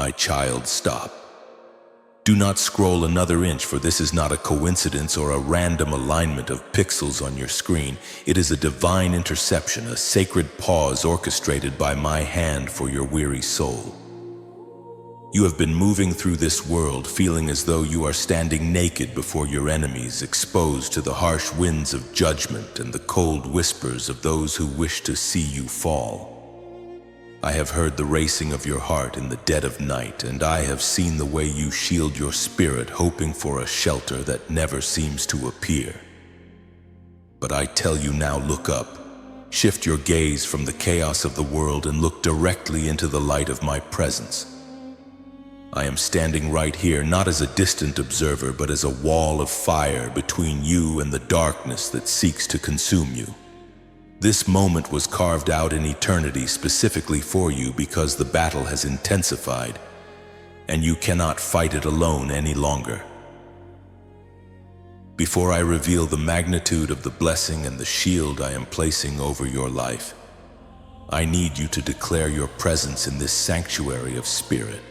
My child, stop. Do not scroll another inch, for this is not a coincidence or a random alignment of pixels on your screen. It is a divine interception, a sacred pause orchestrated by my hand for your weary soul. You have been moving through this world feeling as though you are standing naked before your enemies, exposed to the harsh winds of judgment and the cold whispers of those who wish to see you fall. I have heard the racing of your heart in the dead of night, and I have seen the way you shield your spirit, hoping for a shelter that never seems to appear. But I tell you now, look up. Shift your gaze from the chaos of the world and look directly into the light of my presence. I am standing right here, not as a distant observer, but as a wall of fire between you and the darkness that seeks to consume you. This moment was carved out in eternity specifically for you because the battle has intensified, and you cannot fight it alone any longer. Before I reveal the magnitude of the blessing and the shield I am placing over your life, I need you to declare your presence in this sanctuary of spirit.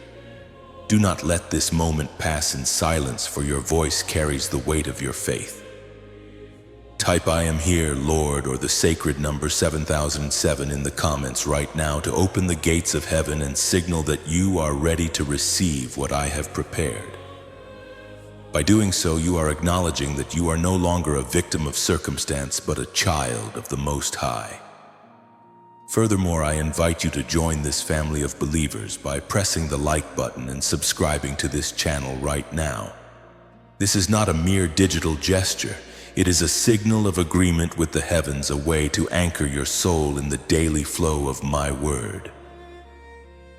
Do not let this moment pass in silence, for your voice carries the weight of your faith. Type "I am here, Lord," or the sacred number 7007 in the comments right now to open the gates of heaven and signal that you are ready to receive what I have prepared. By doing so, you are acknowledging that you are no longer a victim of circumstance, but a child of the Most High. Furthermore, I invite you to join this family of believers by pressing the like button and subscribing to this channel right now. This is not a mere digital gesture. It is a signal of agreement with the heavens, a way to anchor your soul in the daily flow of my word.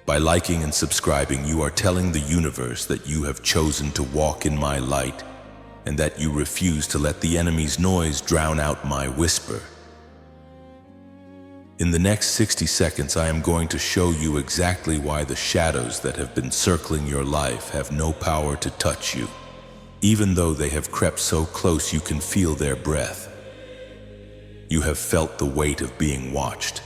By liking and subscribing, you are telling the universe that you have chosen to walk in my light and that you refuse to let the enemy's noise drown out my whisper. In the next 60 seconds, I am going to show you exactly why the shadows that have been circling your life have no power to touch you. Even though they have crept so close you can feel their breath. You have felt the weight of being watched,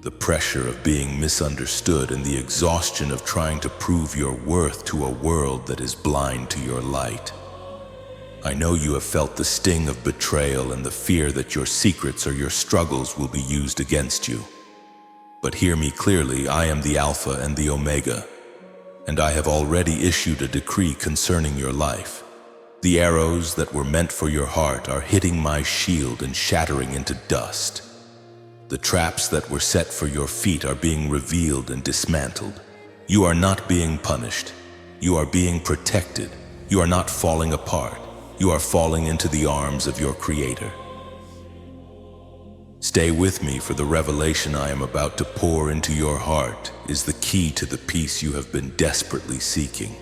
the pressure of being misunderstood, and the exhaustion of trying to prove your worth to a world that is blind to your light. I know you have felt the sting of betrayal and the fear that your secrets or your struggles will be used against you. But hear me clearly, I am the Alpha and the Omega, and I have already issued a decree concerning your life. The arrows that were meant for your heart are hitting my shield and shattering into dust. The traps that were set for your feet are being revealed and dismantled. You are not being punished. You are being protected. You are not falling apart. You are falling into the arms of your Creator. Stay with me, for the revelation I am about to pour into your heart is the key to the peace you have been desperately seeking.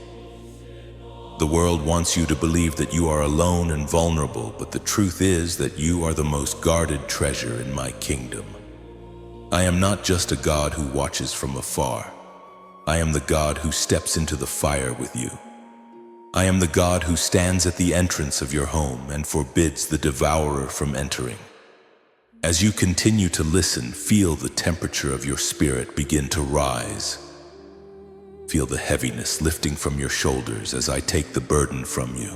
The world wants you to believe that you are alone and vulnerable, but the truth is that you are the most guarded treasure in my kingdom. I am not just a God who watches from afar. I am the God who steps into the fire with you. I am the God who stands at the entrance of your home and forbids the devourer from entering. As you continue to listen, feel the temperature of your spirit begin to rise. Feel the heaviness lifting from your shoulders as I take the burden from you.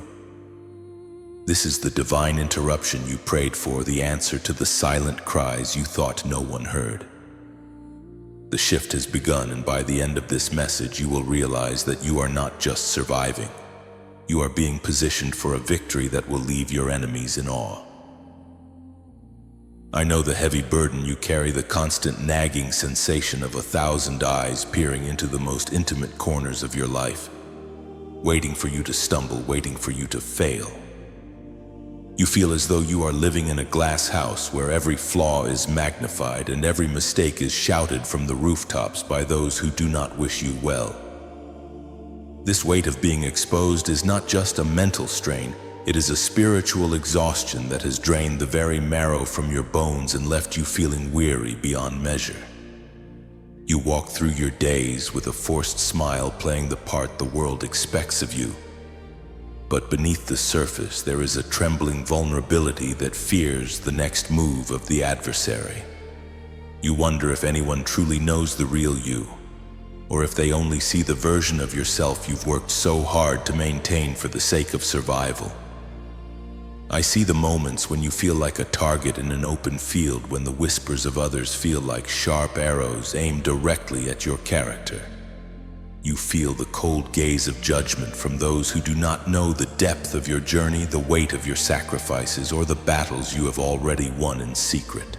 This is the divine interruption you prayed for, the answer to the silent cries you thought no one heard. The shift has begun, and by the end of this message, you will realize that you are not just surviving. You are being positioned for a victory that will leave your enemies in awe. I know the heavy burden you carry, the constant nagging sensation of 1,000 eyes peering into the most intimate corners of your life, waiting for you to stumble, waiting for you to fail. You feel as though you are living in a glass house where every flaw is magnified and every mistake is shouted from the rooftops by those who do not wish you well. This weight of being exposed is not just a mental strain. It is a spiritual exhaustion that has drained the very marrow from your bones and left you feeling weary beyond measure. You walk through your days with a forced smile, playing the part the world expects of you. But beneath the surface, there is a trembling vulnerability that fears the next move of the adversary. You wonder if anyone truly knows the real you, or if they only see the version of yourself you've worked so hard to maintain for the sake of survival. I see the moments when you feel like a target in an open field, when the whispers of others feel like sharp arrows aimed directly at your character. You feel the cold gaze of judgment from those who do not know the depth of your journey, the weight of your sacrifices, or the battles you have already won in secret.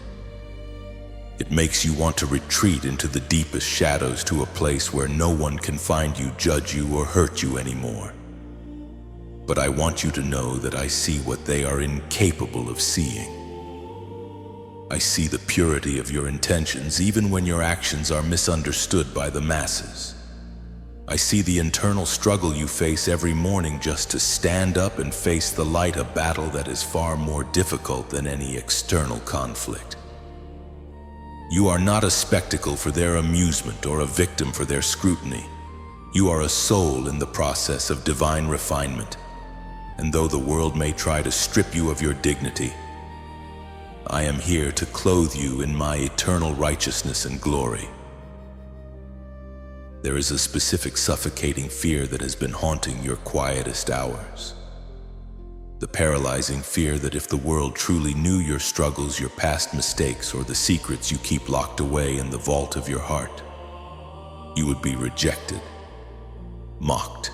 It makes you want to retreat into the deepest shadows, to a place where no one can find you, judge you, or hurt you anymore. But I want you to know that I see what they are incapable of seeing. I see the purity of your intentions, even when your actions are misunderstood by the masses. I see the internal struggle you face every morning just to stand up and face the light, a battle that is far more difficult than any external conflict. You are not a spectacle for their amusement or a victim for their scrutiny. You are a soul in the process of divine refinement. And though the world may try to strip you of your dignity, I am here to clothe you in my eternal righteousness and glory. There is a specific suffocating fear that has been haunting your quietest hours. The paralyzing fear that if the world truly knew your struggles, your past mistakes, or the secrets you keep locked away in the vault of your heart, you would be rejected, mocked,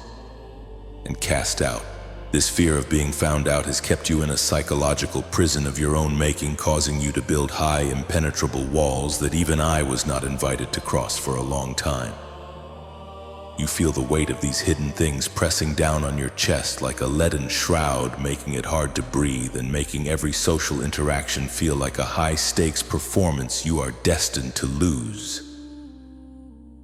and cast out. This fear of being found out has kept you in a psychological prison of your own making, causing you to build high, impenetrable walls that even I was not invited to cross for a long time. You feel the weight of these hidden things pressing down on your chest like a leaden shroud, making it hard to breathe and making every social interaction feel like a high-stakes performance you are destined to lose.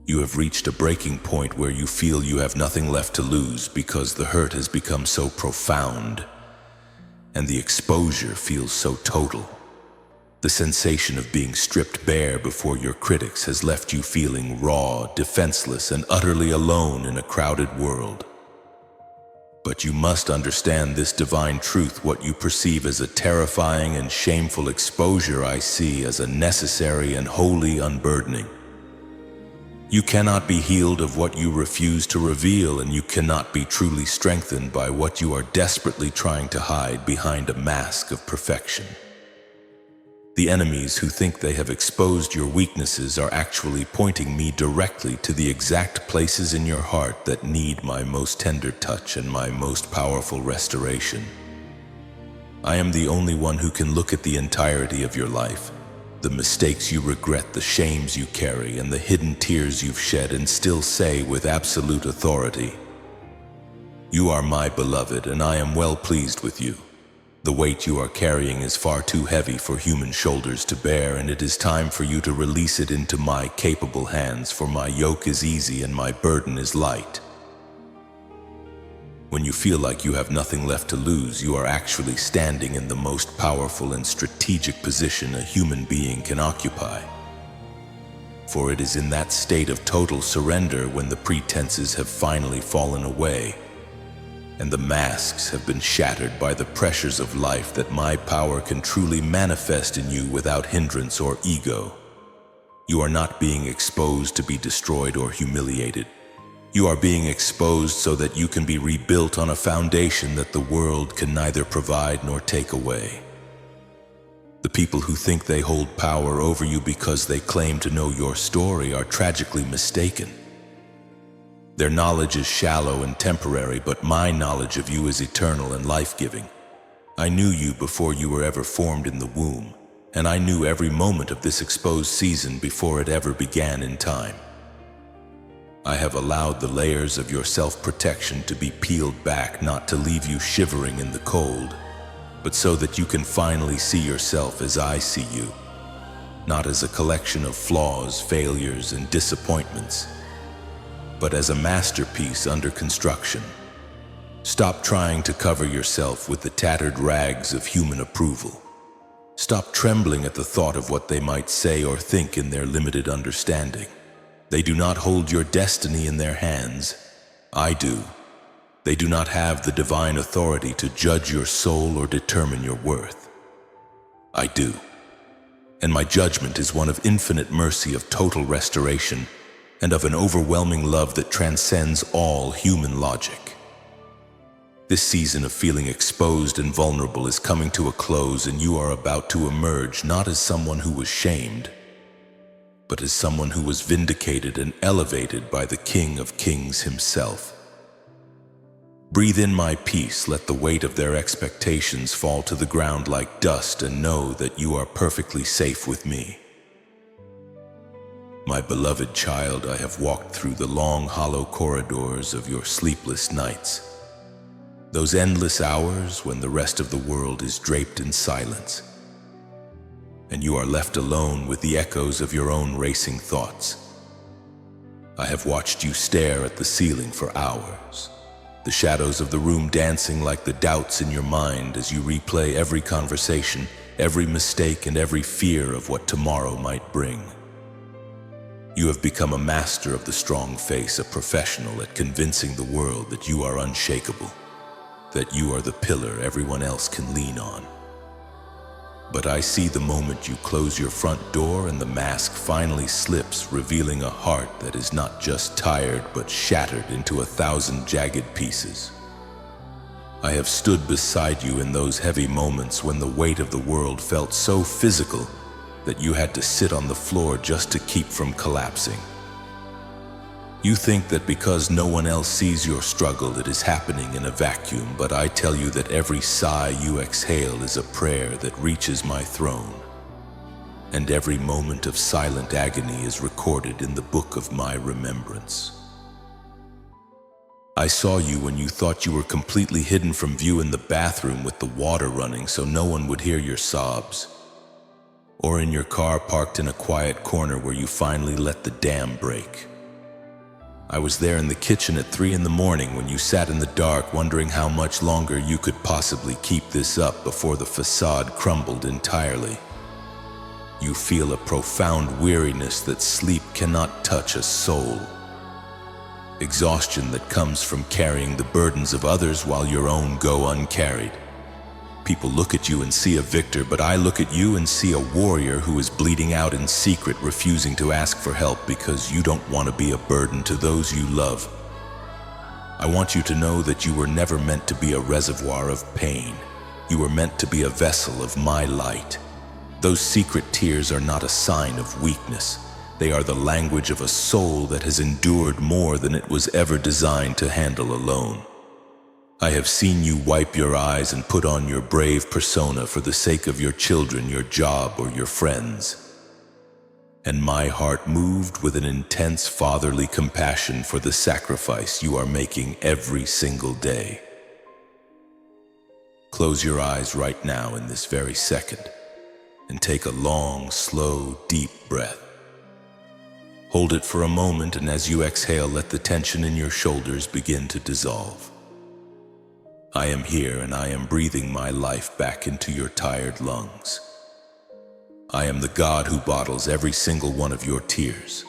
You have reached a breaking point where you feel you have nothing left to lose because the hurt has become so profound and the exposure feels so total. The sensation of being stripped bare before your critics has left you feeling raw, defenseless, and utterly alone in a crowded world. But you must understand this divine truth: what you perceive as a terrifying and shameful exposure, I see as a necessary and holy unburdening. You cannot be healed of what you refuse to reveal, and you cannot be truly strengthened by what you are desperately trying to hide behind a mask of perfection. The enemies who think they have exposed your weaknesses are actually pointing me directly to the exact places in your heart that need my most tender touch and my most powerful restoration. I am the only one who can look at the entirety of your life, the mistakes you regret, the shames you carry, and the hidden tears you've shed, and still say with absolute authority, "You are my beloved, and I am well pleased with you. The weight you are carrying is far too heavy for human shoulders to bear, and it is time for you to release it into my capable hands, for my yoke is easy and my burden is light." When you feel like you have nothing left to lose, you are actually standing in the most powerful and strategic position a human being can occupy. For it is in that state of total surrender, when the pretenses have finally fallen away and the masks have been shattered by the pressures of life, that my power can truly manifest in you without hindrance or ego. You are not being exposed to be destroyed or humiliated. You are being exposed so that you can be rebuilt on a foundation that the world can neither provide nor take away. The people who think they hold power over you because they claim to know your story are tragically mistaken. Their knowledge is shallow and temporary, but my knowledge of you is eternal and life-giving. I knew you before you were ever formed in the womb, and I knew every moment of this exposed season before it ever began in time. I have allowed the layers of your self-protection to be peeled back, not to leave you shivering in the cold, but so that you can finally see yourself as I see you, not as a collection of flaws, failures, and disappointments, but as a masterpiece under construction. Stop trying to cover yourself with the tattered rags of human approval. Stop trembling at the thought of what they might say or think in their limited understanding. They do not hold your destiny in their hands. I do. They do not have the divine authority to judge your soul or determine your worth. I do. And my judgment is one of infinite mercy, of total restoration, and of an overwhelming love that transcends all human logic. This season of feeling exposed and vulnerable is coming to a close, and you are about to emerge not as someone who was shamed, but as someone who was vindicated and elevated by the King of Kings himself. Breathe in my peace, let the weight of their expectations fall to the ground like dust, and know that you are perfectly safe with me. My beloved child, I have walked through the long, hollow corridors of your sleepless nights. Those endless hours when the rest of the world is draped in silence, and you are left alone with the echoes of your own racing thoughts. I have watched you stare at the ceiling for hours, the shadows of the room dancing like the doubts in your mind as you replay every conversation, every mistake, and every fear of what tomorrow might bring. You have become a master of the strong face, a professional at convincing the world that you are unshakable, that you are the pillar everyone else can lean on. But I see the moment you close your front door and the mask finally slips, revealing a heart that is not just tired but shattered into 1,000 jagged pieces. I have stood beside you in those heavy moments when the weight of the world felt so physical that you had to sit on the floor just to keep from collapsing. You think that because no one else sees your struggle, it is happening in a vacuum, but I tell you that every sigh you exhale is a prayer that reaches my throne, and every moment of silent agony is recorded in the book of my remembrance. I saw you when you thought you were completely hidden from view in the bathroom with the water running so no one would hear your sobs, or in your car parked in a quiet corner where you finally let the dam break. I was there in the kitchen at 3 a.m. when you sat in the dark wondering how much longer you could possibly keep this up before the facade crumbled entirely. You feel a profound weariness that sleep cannot touch a soul. Exhaustion that comes from carrying the burdens of others while your own go uncarried. People look at you and see a victor, but I look at you and see a warrior who is bleeding out in secret, refusing to ask for help because you don't want to be a burden to those you love. I want you to know that you were never meant to be a reservoir of pain. You were meant to be a vessel of my light. Those secret tears are not a sign of weakness. They are the language of a soul that has endured more than it was ever designed to handle alone. I have seen you wipe your eyes and put on your brave persona for the sake of your children, your job, or your friends. And my heart moved with an intense fatherly compassion for the sacrifice you are making every single day. Close your eyes right now in this very second and take a long, slow, deep breath. Hold it for a moment, and as you exhale, let the tension in your shoulders begin to dissolve. I am here, and I am breathing my life back into your tired lungs. I am the God who bottles every single one of your tears.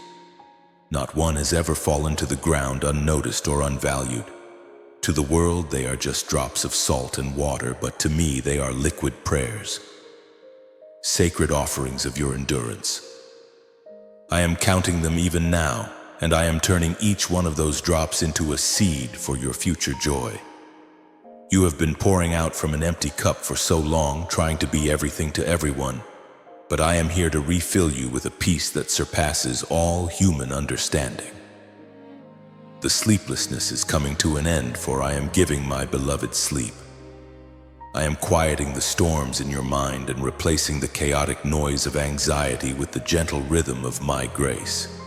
Not one has ever fallen to the ground unnoticed or unvalued. To the world, they are just drops of salt and water, but to me, they are liquid prayers, sacred offerings of your endurance. I am counting them even now, and I am turning each one of those drops into a seed for your future joy. You have been pouring out from an empty cup for so long, trying to be everything to everyone, but I am here to refill you with a peace that surpasses all human understanding. The sleeplessness is coming to an end, for I am giving my beloved sleep. I am quieting the storms in your mind and replacing the chaotic noise of anxiety with the gentle rhythm of my grace.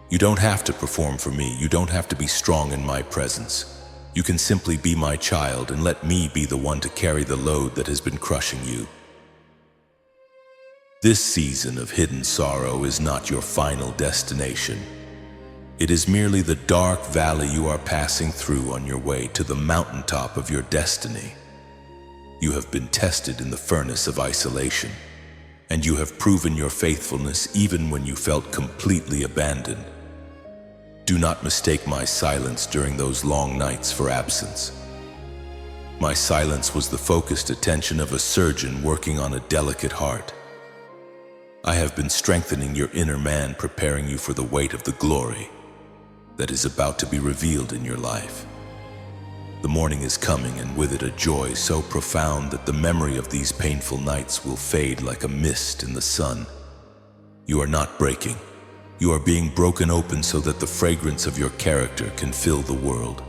You don't have to perform for me. You don't have to be strong in my presence. You can simply be my child and let me be the one to carry the load that has been crushing you. This season of hidden sorrow is not your final destination. It is merely the dark valley you are passing through on your way to the mountaintop of your destiny. You have been tested in the furnace of isolation, and you have proven your faithfulness even when you felt completely abandoned. Do not mistake my silence during those long nights for absence. My silence was the focused attention of a surgeon working on a delicate heart. I have been strengthening your inner man, preparing you for the weight of the glory that is about to be revealed in your life. The morning is coming, and with it a joy so profound that the memory of these painful nights will fade like a mist in the sun. You are not breaking. You are being broken open so that the fragrance of your character can fill the world.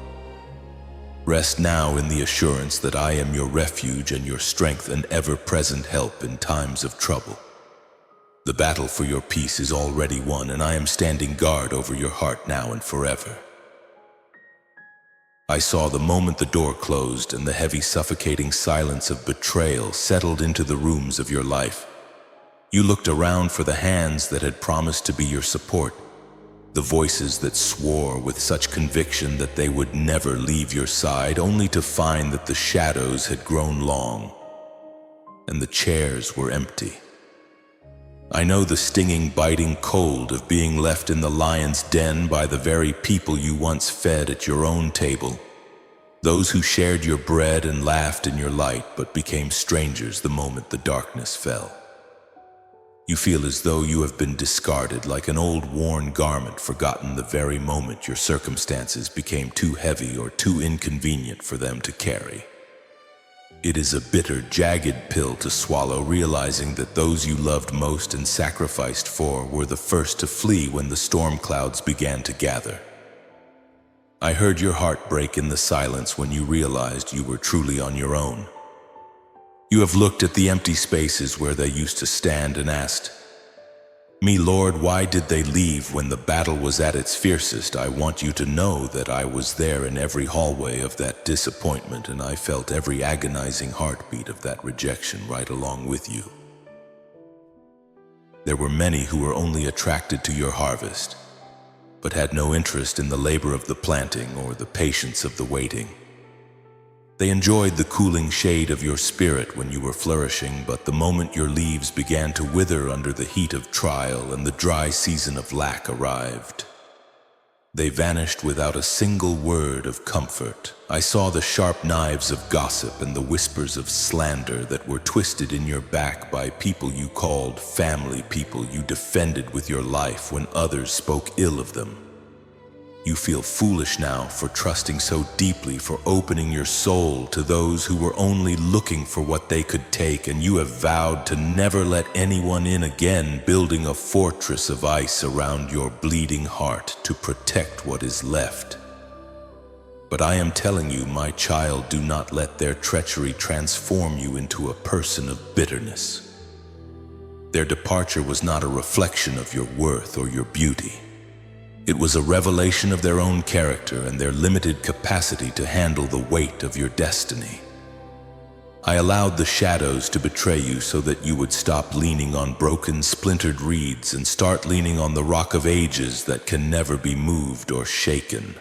Rest now in the assurance that I am your refuge and your strength and ever-present help in times of trouble. The battle for your peace is already won, and I am standing guard over your heart now and forever. I saw the moment the door closed and the heavy, suffocating silence of betrayal settled into the rooms of your life. You looked around for the hands that had promised to be your support, the voices that swore with such conviction that they would never leave your side, only to find that the shadows had grown long and the chairs were empty. I know the stinging, biting cold of being left in the lion's den by the very people you once fed at your own table, those who shared your bread and laughed in your light but became strangers the moment the darkness fell. You feel as though you have been discarded like an old worn garment, forgotten the very moment your circumstances became too heavy or too inconvenient for them to carry. It is a bitter, jagged pill to swallow, realizing that those you loved most and sacrificed for were the first to flee when the storm clouds began to gather. I heard your heart break in the silence when you realized you were truly on your own. You have looked at the empty spaces where they used to stand and asked, "Me, Lord, why did they leave when the battle was at its fiercest?" I want you to know that I was there in every hallway of that disappointment, and I felt every agonizing heartbeat of that rejection right along with you. There were many who were only attracted to your harvest, but had no interest in the labor of the planting or the patience of the waiting. They enjoyed the cooling shade of your spirit when you were flourishing, but the moment your leaves began to wither under the heat of trial and the dry season of lack arrived, they vanished without a single word of comfort. I saw the sharp knives of gossip and the whispers of slander that were twisted in your back by people you called family, people you defended with your life when others spoke ill of them. You feel foolish now for trusting so deeply, for opening your soul to those who were only looking for what they could take, and you have vowed to never let anyone in again, building a fortress of ice around your bleeding heart to protect what is left. But I am telling you, my child, do not let their treachery transform you into a person of bitterness. Their departure was not a reflection of your worth or your beauty. It was a revelation of their own character and their limited capacity to handle the weight of your destiny. I allowed the shadows to betray you so that you would stop leaning on broken, splintered reeds and start leaning on the rock of ages that can never be moved or shaken.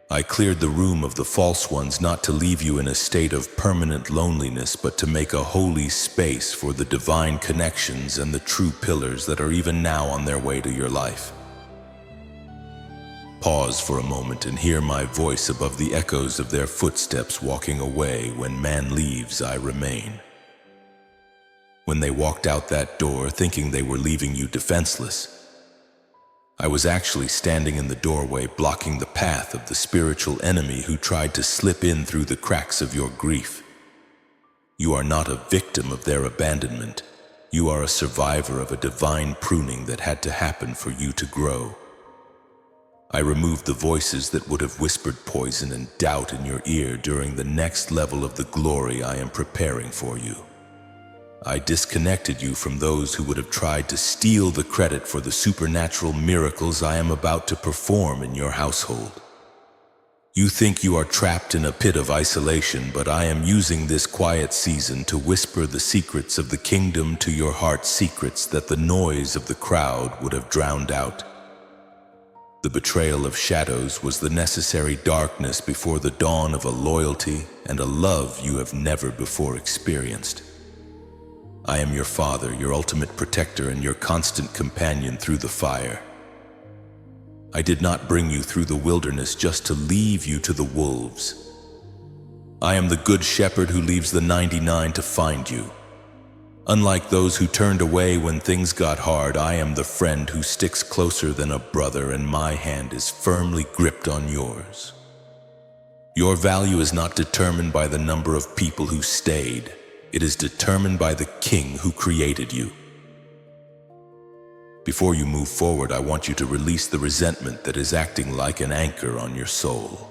I cleared the room of the false ones, not to leave you in a state of permanent loneliness, but to make a holy space for the divine connections and the true pillars that are even now on their way to your life. Pause for a moment and hear my voice above the echoes of their footsteps walking away. When man leaves, I remain. When they walked out that door thinking they were leaving you defenseless, I was actually standing in the doorway, blocking the path of the spiritual enemy who tried to slip in through the cracks of your grief. You are not a victim of their abandonment. You are a survivor of a divine pruning that had to happen for you to grow. I removed the voices that would have whispered poison and doubt in your ear during the next level of the glory I am preparing for you. I disconnected you from those who would have tried to steal the credit for the supernatural miracles I am about to perform in your household. You think you are trapped in a pit of isolation, but I am using this quiet season to whisper the secrets of the kingdom to your heart, secrets that the noise of the crowd would have drowned out. The betrayal of shadows was the necessary darkness before the dawn of a loyalty and a love you have never before experienced. I am your father, your ultimate protector, and your constant companion through the fire. I did not bring you through the wilderness just to leave you to the wolves. I am the good shepherd who leaves the 99 to find you. Unlike those who turned away when things got hard, I am the friend who sticks closer than a brother, and my hand is firmly gripped on yours. Your value is not determined by the number of people who stayed. It is determined by the King who created you. Before you move forward, I want you to release the resentment that is acting like an anchor on your soul.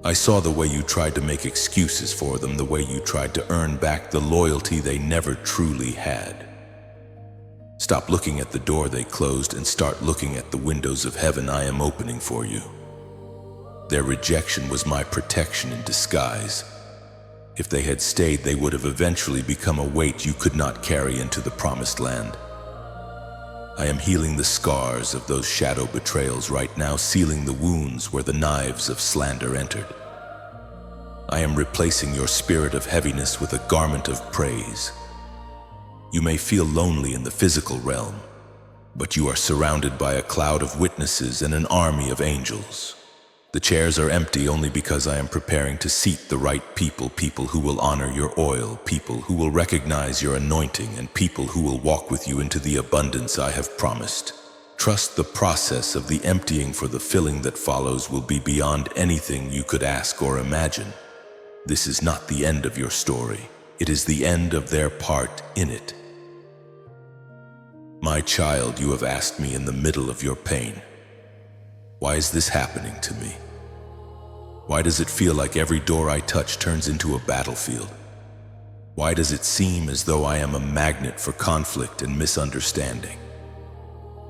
I saw the way you tried to make excuses for them, the way you tried to earn back the loyalty they never truly had. Stop looking at the door they closed and start looking at the windows of heaven I am opening for you. Their rejection was my protection in disguise. If they had stayed, they would have eventually become a weight you could not carry into the promised land. I am healing the scars of those shadow betrayals right now, sealing the wounds where the knives of slander entered. I am replacing your spirit of heaviness with a garment of praise. You may feel lonely in the physical realm, but you are surrounded by a cloud of witnesses and an army of angels. The chairs are empty only because I am preparing to seat the right people, people who will honor your oil, people who will recognize your anointing, and people who will walk with you into the abundance I have promised. Trust the process of the emptying, for the filling that follows will be beyond anything you could ask or imagine. This is not the end of your story. It is the end of their part in it. My child, you have asked me in the middle of your pain, why is this happening to me? Why does it feel like every door I touch turns into a battlefield? Why does it seem as though I am a magnet for conflict and misunderstanding?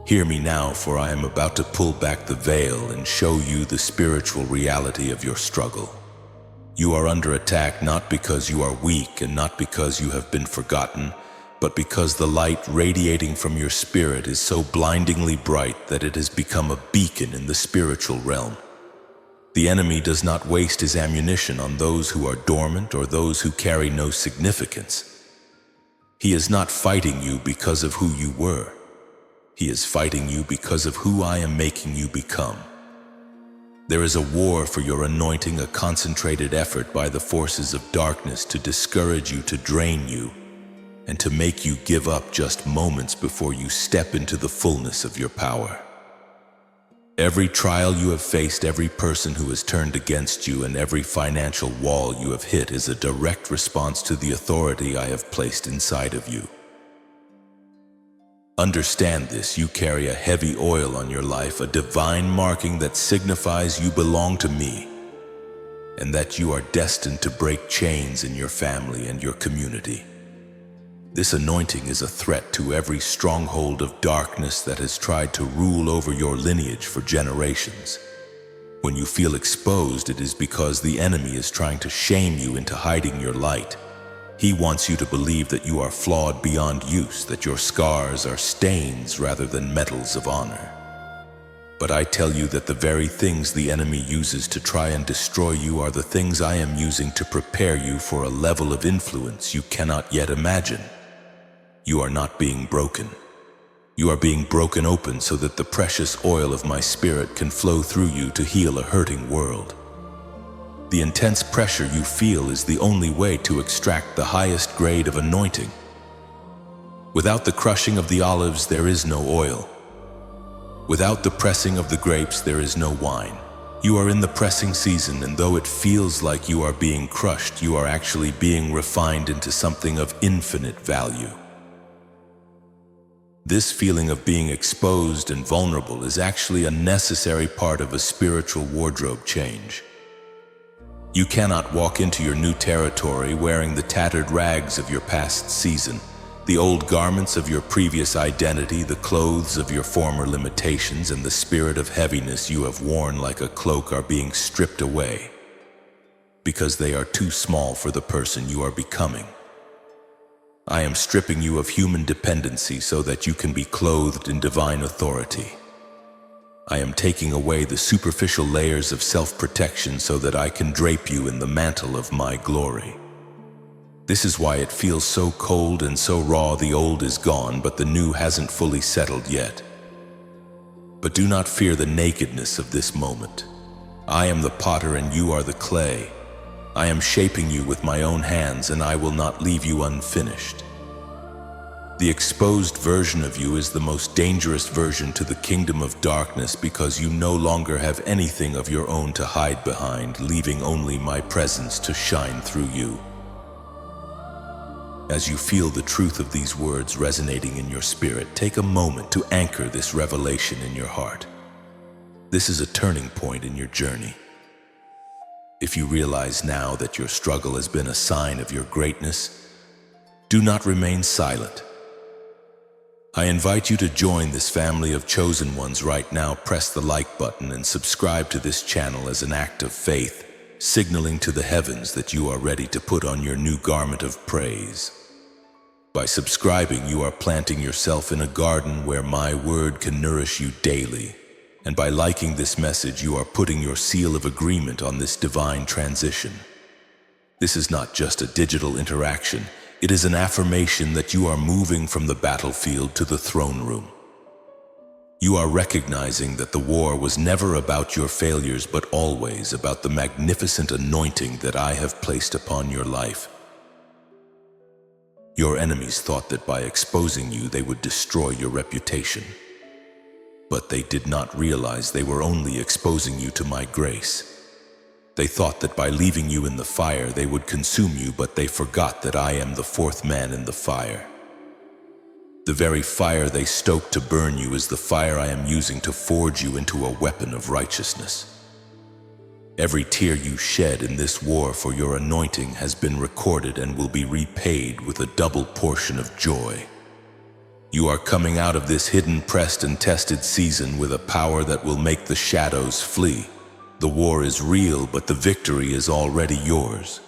Hear me now, for I am about to pull back the veil and show you the spiritual reality of your struggle. You are under attack not because you are weak and not because you have been forgotten, but because the light radiating from your spirit is so blindingly bright that it has become a beacon in the spiritual realm. The enemy does not waste his ammunition on those who are dormant or those who carry no significance. He is not fighting you because of who you were. He is fighting you because of who I am making you become. There is a war for your anointing, a concentrated effort by the forces of darkness to discourage you, to drain you, and to make you give up just moments before you step into the fullness of your power. Every trial you have faced, every person who has turned against you, and every financial wall you have hit is a direct response to the authority I have placed inside of you. Understand this: you carry a heavy oil on your life, a divine marking that signifies you belong to me, and that you are destined to break chains in your family and your community. This anointing is a threat to every stronghold of darkness that has tried to rule over your lineage for generations. When you feel exposed, it is because the enemy is trying to shame you into hiding your light. He wants you to believe that you are flawed beyond use, that your scars are stains rather than medals of honor. But I tell you that the very things the enemy uses to try and destroy you are the things I am using to prepare you for a level of influence you cannot yet imagine. You are not being broken. You are being broken open so that the precious oil of my spirit can flow through you to heal a hurting world. The intense pressure you feel is the only way to extract the highest grade of anointing. Without the crushing of the olives, there is no oil. Without the pressing of the grapes, there is no wine. You are in the pressing season, and though it feels like you are being crushed, you are actually being refined into something of infinite value. This feeling of being exposed and vulnerable is actually a necessary part of a spiritual wardrobe change. You cannot walk into your new territory wearing the tattered rags of your past season, the old garments of your previous identity, the clothes of your former limitations, and the spirit of heaviness you have worn like a cloak are being stripped away, because they are too small for the person you are becoming. I am stripping you of human dependency so that you can be clothed in divine authority. I am taking away the superficial layers of self-protection so that I can drape you in the mantle of my glory. This is why it feels so cold and so raw. The old is gone, but the new hasn't fully settled yet. But do not fear the nakedness of this moment. I am the potter and you are the clay. I am shaping you with my own hands, and I will not leave you unfinished. The exposed version of you is the most dangerous version to the kingdom of darkness because you no longer have anything of your own to hide behind, leaving only my presence to shine through you. As you feel the truth of these words resonating in your spirit, take a moment to anchor this revelation in your heart. This is a turning point in your journey. If you realize now that your struggle has been a sign of your greatness, do not remain silent. I invite you to join this family of chosen ones right now. Press the like button and subscribe to this channel as an act of faith, signaling to the heavens that you are ready to put on your new garment of praise. By subscribing, you are planting yourself in a garden where my word can nourish you daily. And by liking this message, you are putting your seal of agreement on this divine transition. This is not just a digital interaction. It is an affirmation that you are moving from the battlefield to the throne room. You are recognizing that the war was never about your failures, but always about the magnificent anointing that I have placed upon your life. Your enemies thought that by exposing you, they would destroy your reputation. But they did not realize they were only exposing you to my grace. They thought that by leaving you in the fire, they would consume you, but they forgot that I am the fourth man in the fire. The very fire they stoked to burn you is the fire I am using to forge you into a weapon of righteousness. Every tear you shed in this war for your anointing has been recorded and will be repaid with a double portion of joy. You are coming out of this hidden, pressed, and tested season with a power that will make the shadows flee. The war is real, but the victory is already yours.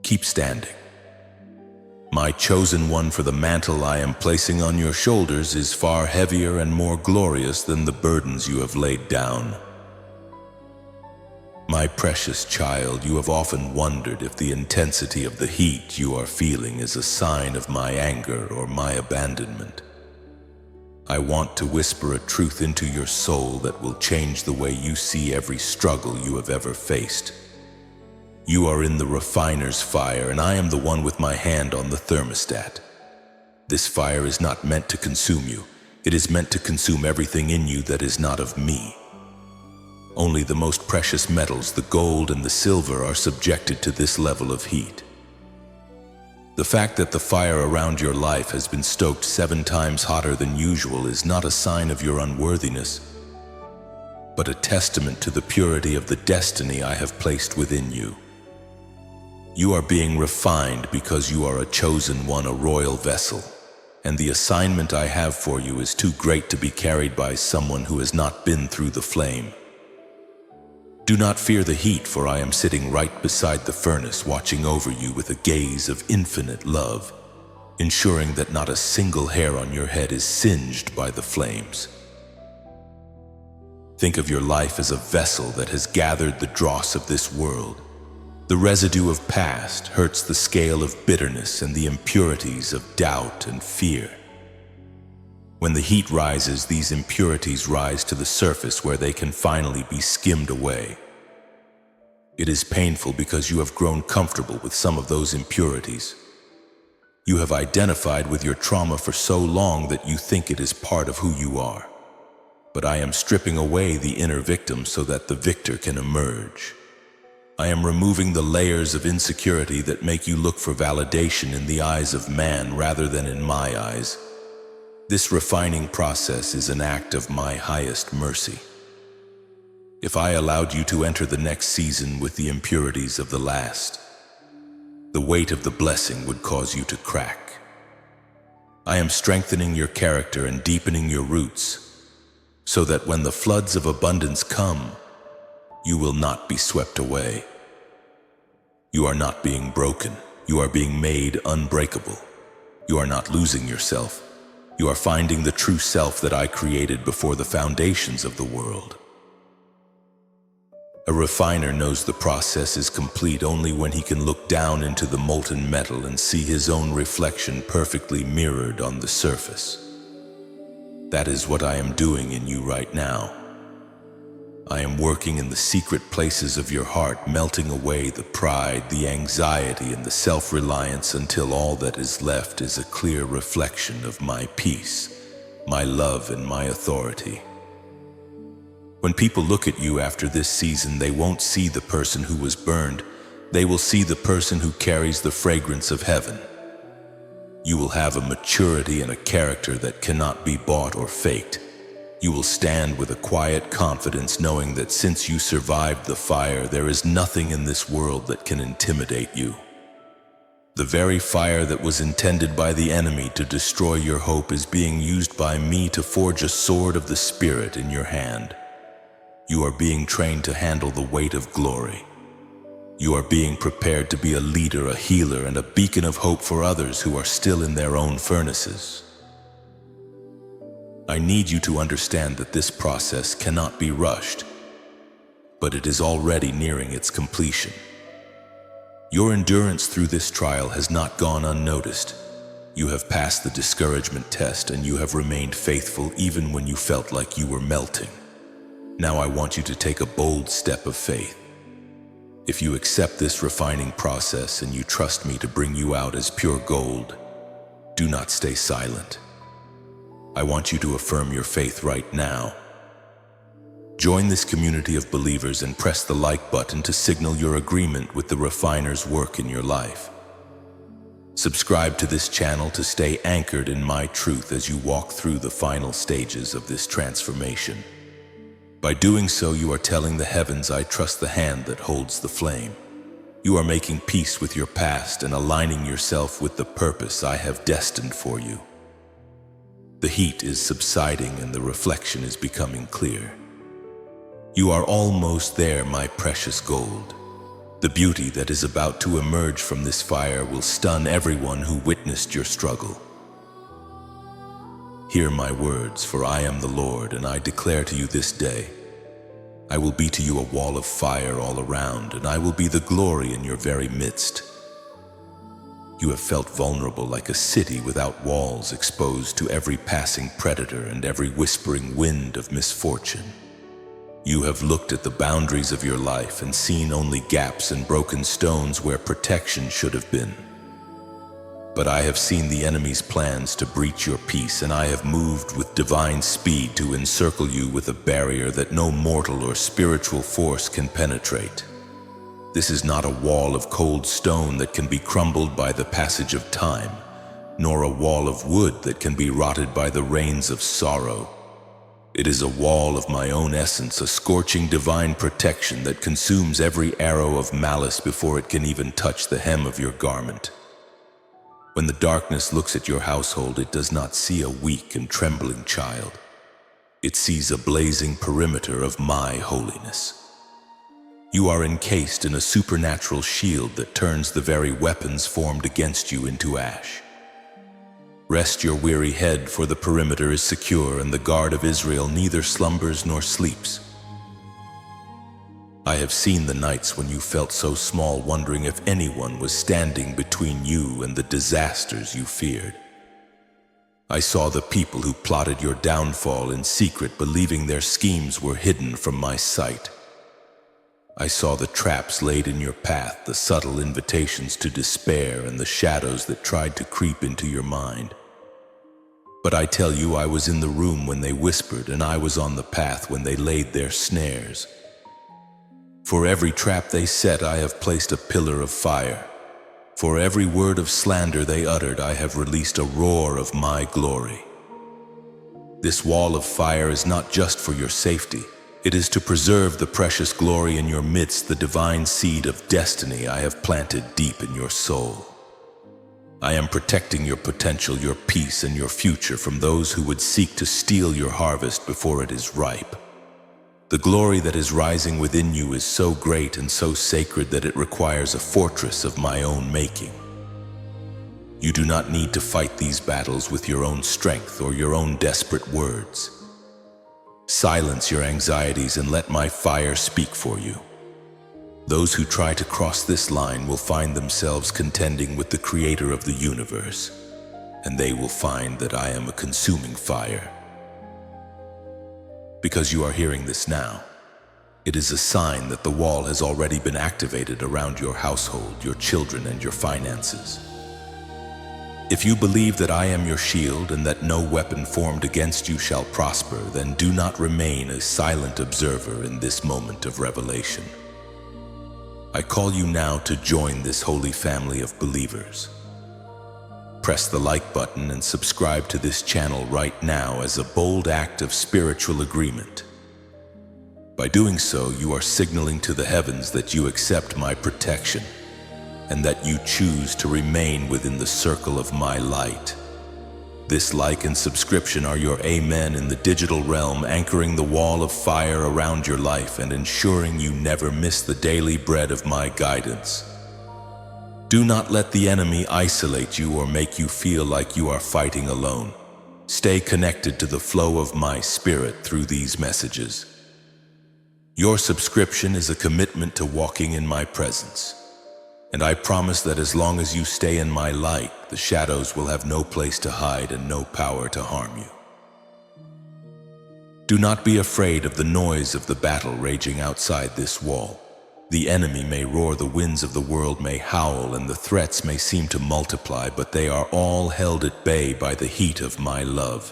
Keep standing. My chosen one, for the mantle I am placing on your shoulders is far heavier and more glorious than the burdens you have laid down. My precious child, you have often wondered if the intensity of the heat you are feeling is a sign of my anger or my abandonment. I want to whisper a truth into your soul that will change the way you see every struggle you have ever faced. You are in the refiner's fire, and I am the one with my hand on the thermostat. This fire is not meant to consume you. It is meant to consume everything in you that is not of me. Only the most precious metals, the gold and the silver, are subjected to this level of heat. The fact that the fire around your life has been stoked 7 times hotter than usual is not a sign of your unworthiness, but a testament to the purity of the destiny I have placed within you. You are being refined because you are a chosen one, a royal vessel, and the assignment I have for you is too great to be carried by someone who has not been through the flame. Do not fear the heat, for I am sitting right beside the furnace, watching over you with a gaze of infinite love, ensuring that not a single hair on your head is singed by the flames. Think of your life as a vessel that has gathered the dross of this world. The residue of past hurts the scale of bitterness and the impurities of doubt and fear. When the heat rises, these impurities rise to the surface where they can finally be skimmed away. It is painful because you have grown comfortable with some of those impurities. You have identified with your trauma for so long that you think it is part of who you are. But I am stripping away the inner victim so that the victor can emerge. I am removing the layers of insecurity that make you look for validation in the eyes of man rather than in my eyes. This refining process is an act of my highest mercy. If I allowed you to enter the next season with the impurities of the last, the weight of the blessing would cause you to crack. I am strengthening your character and deepening your roots, so that when the floods of abundance come, you will not be swept away. You are not being broken. You are being made unbreakable. You are not losing yourself. You are finding the true self that I created before the foundations of the world. A refiner knows the process is complete only when he can look down into the molten metal and see his own reflection perfectly mirrored on the surface. That is what I am doing in you right now. I am working in the secret places of your heart, melting away the pride, the anxiety, and the self-reliance until all that is left is a clear reflection of my peace, my love, and my authority. When people look at you after this season, they won't see the person who was burned. They will see the person who carries the fragrance of heaven. You will have a maturity and a character that cannot be bought or faked. You will stand with a quiet confidence, knowing that since you survived the fire, there is nothing in this world that can intimidate you. The very fire that was intended by the enemy to destroy your hope is being used by me to forge a sword of the Spirit in your hand. You are being trained to handle the weight of glory. You are being prepared to be a leader, a healer, and a beacon of hope for others who are still in their own furnaces. I need you to understand that this process cannot be rushed, but it is already nearing its completion. Your endurance through this trial has not gone unnoticed. You have passed the discouragement test, and you have remained faithful even when you felt like you were melting. Now I want you to take a bold step of faith. If you accept this refining process and you trust me to bring you out as pure gold, do not stay silent. I want you to affirm your faith right now. Join this community of believers and press the like button to signal your agreement with the refiner's work in your life. Subscribe to this channel to stay anchored in my truth as you walk through the final stages of this transformation. By doing so, you are telling the heavens, I trust the hand that holds the flame. You are making peace with your past and aligning yourself with the purpose I have destined for you. The heat is subsiding and the reflection is becoming clear. You are almost there, my precious gold. The beauty that is about to emerge from this fire will stun everyone who witnessed your struggle. Hear my words, for I am the Lord, and I declare to you this day, I will be to you a wall of fire all around, and I will be the glory in your very midst. You have felt vulnerable like a city without walls, exposed to every passing predator and every whispering wind of misfortune. You have looked at the boundaries of your life and seen only gaps and broken stones where protection should have been. But I have seen the enemy's plans to breach your peace, and I have moved with divine speed to encircle you with a barrier that no mortal or spiritual force can penetrate. This is not a wall of cold stone that can be crumbled by the passage of time, nor a wall of wood that can be rotted by the rains of sorrow. It is a wall of my own essence, a scorching divine protection that consumes every arrow of malice before it can even touch the hem of your garment. When the darkness looks at your household, it does not see a weak and trembling child. It sees a blazing perimeter of my holiness. You are encased in a supernatural shield that turns the very weapons formed against you into ash. Rest your weary head, for the perimeter is secure, and the guard of Israel neither slumbers nor sleeps. I have seen the nights when you felt so small, wondering if anyone was standing between you and the disasters you feared. I saw the people who plotted your downfall in secret, believing their schemes were hidden from my sight. I saw the traps laid in your path, the subtle invitations to despair, and the shadows that tried to creep into your mind. But I tell you, I was in the room when they whispered, and I was on the path when they laid their snares. For every trap they set, I have placed a pillar of fire. For every word of slander they uttered, I have released a roar of my glory. This wall of fire is not just for your safety. It is to preserve the precious glory in your midst, the divine seed of destiny I have planted deep in your soul. I am protecting your potential, your peace, and your future from those who would seek to steal your harvest before it is ripe. The glory that is rising within you is so great and so sacred that it requires a fortress of my own making. You do not need to fight these battles with your own strength or your own desperate words. Silence your anxieties and let my fire speak for you. Those who try to cross this line will find themselves contending with the Creator of the universe, and they will find that I am a consuming fire. Because you are hearing this now, It is a sign that the wall has already been activated around your household, your children, and your finances. If you believe that I am your shield and that no weapon formed against you shall prosper, then do not remain a silent observer in this moment of revelation. I call you now to join this holy family of believers. Press the like button and subscribe to this channel right now as a bold act of spiritual agreement. By doing so, you are signaling to the heavens that you accept my protection and that you choose to remain within the circle of my light. This like and subscription are your amen in the digital realm, anchoring the wall of fire around your life and ensuring you never miss the daily bread of my guidance. Do not let the enemy isolate you or make you feel like you are fighting alone. Stay connected to the flow of my spirit through these messages. Your subscription is a commitment to walking in my presence. And I promise that as long as you stay in my light, the shadows will have no place to hide and no power to harm you. Do not be afraid of the noise of the battle raging outside this wall. The enemy may roar, the winds of the world may howl, and the threats may seem to multiply, but they are all held at bay by the heat of my love.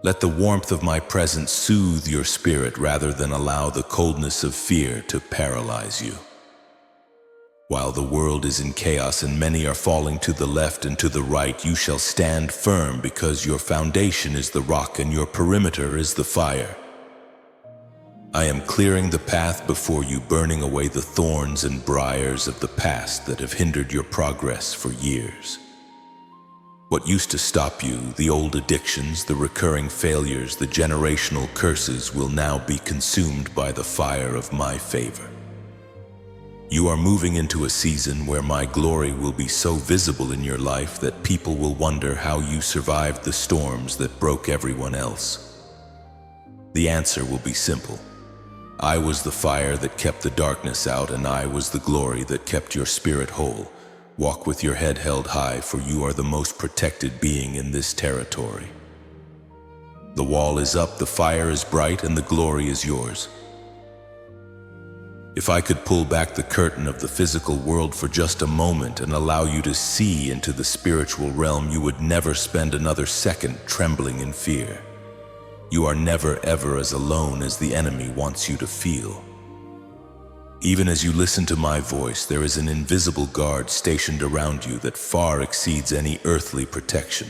Let the warmth of my presence soothe your spirit rather than allow the coldness of fear to paralyze you. While the world is in chaos and many are falling to the left and to the right, you shall stand firm because your foundation is the rock and your perimeter is the fire. I am clearing the path before you, burning away the thorns and briars of the past that have hindered your progress for years. What used to stop you, the old addictions, the recurring failures, the generational curses, will now be consumed by the fire of my favor. You are moving into a season where my glory will be so visible in your life that people will wonder how you survived the storms that broke everyone else. The answer will be simple. I was the fire that kept the darkness out, and I was the glory that kept your spirit whole. Walk with your head held high, for you are the most protected being in this territory. The wall is up, the fire is bright, and the glory is yours. If I could pull back the curtain of the physical world for just a moment and allow you to see into the spiritual realm, you would never spend another second trembling in fear. You are never ever as alone as the enemy wants you to feel. Even as you listen to my voice, there is an invisible guard stationed around you that far exceeds any earthly protection.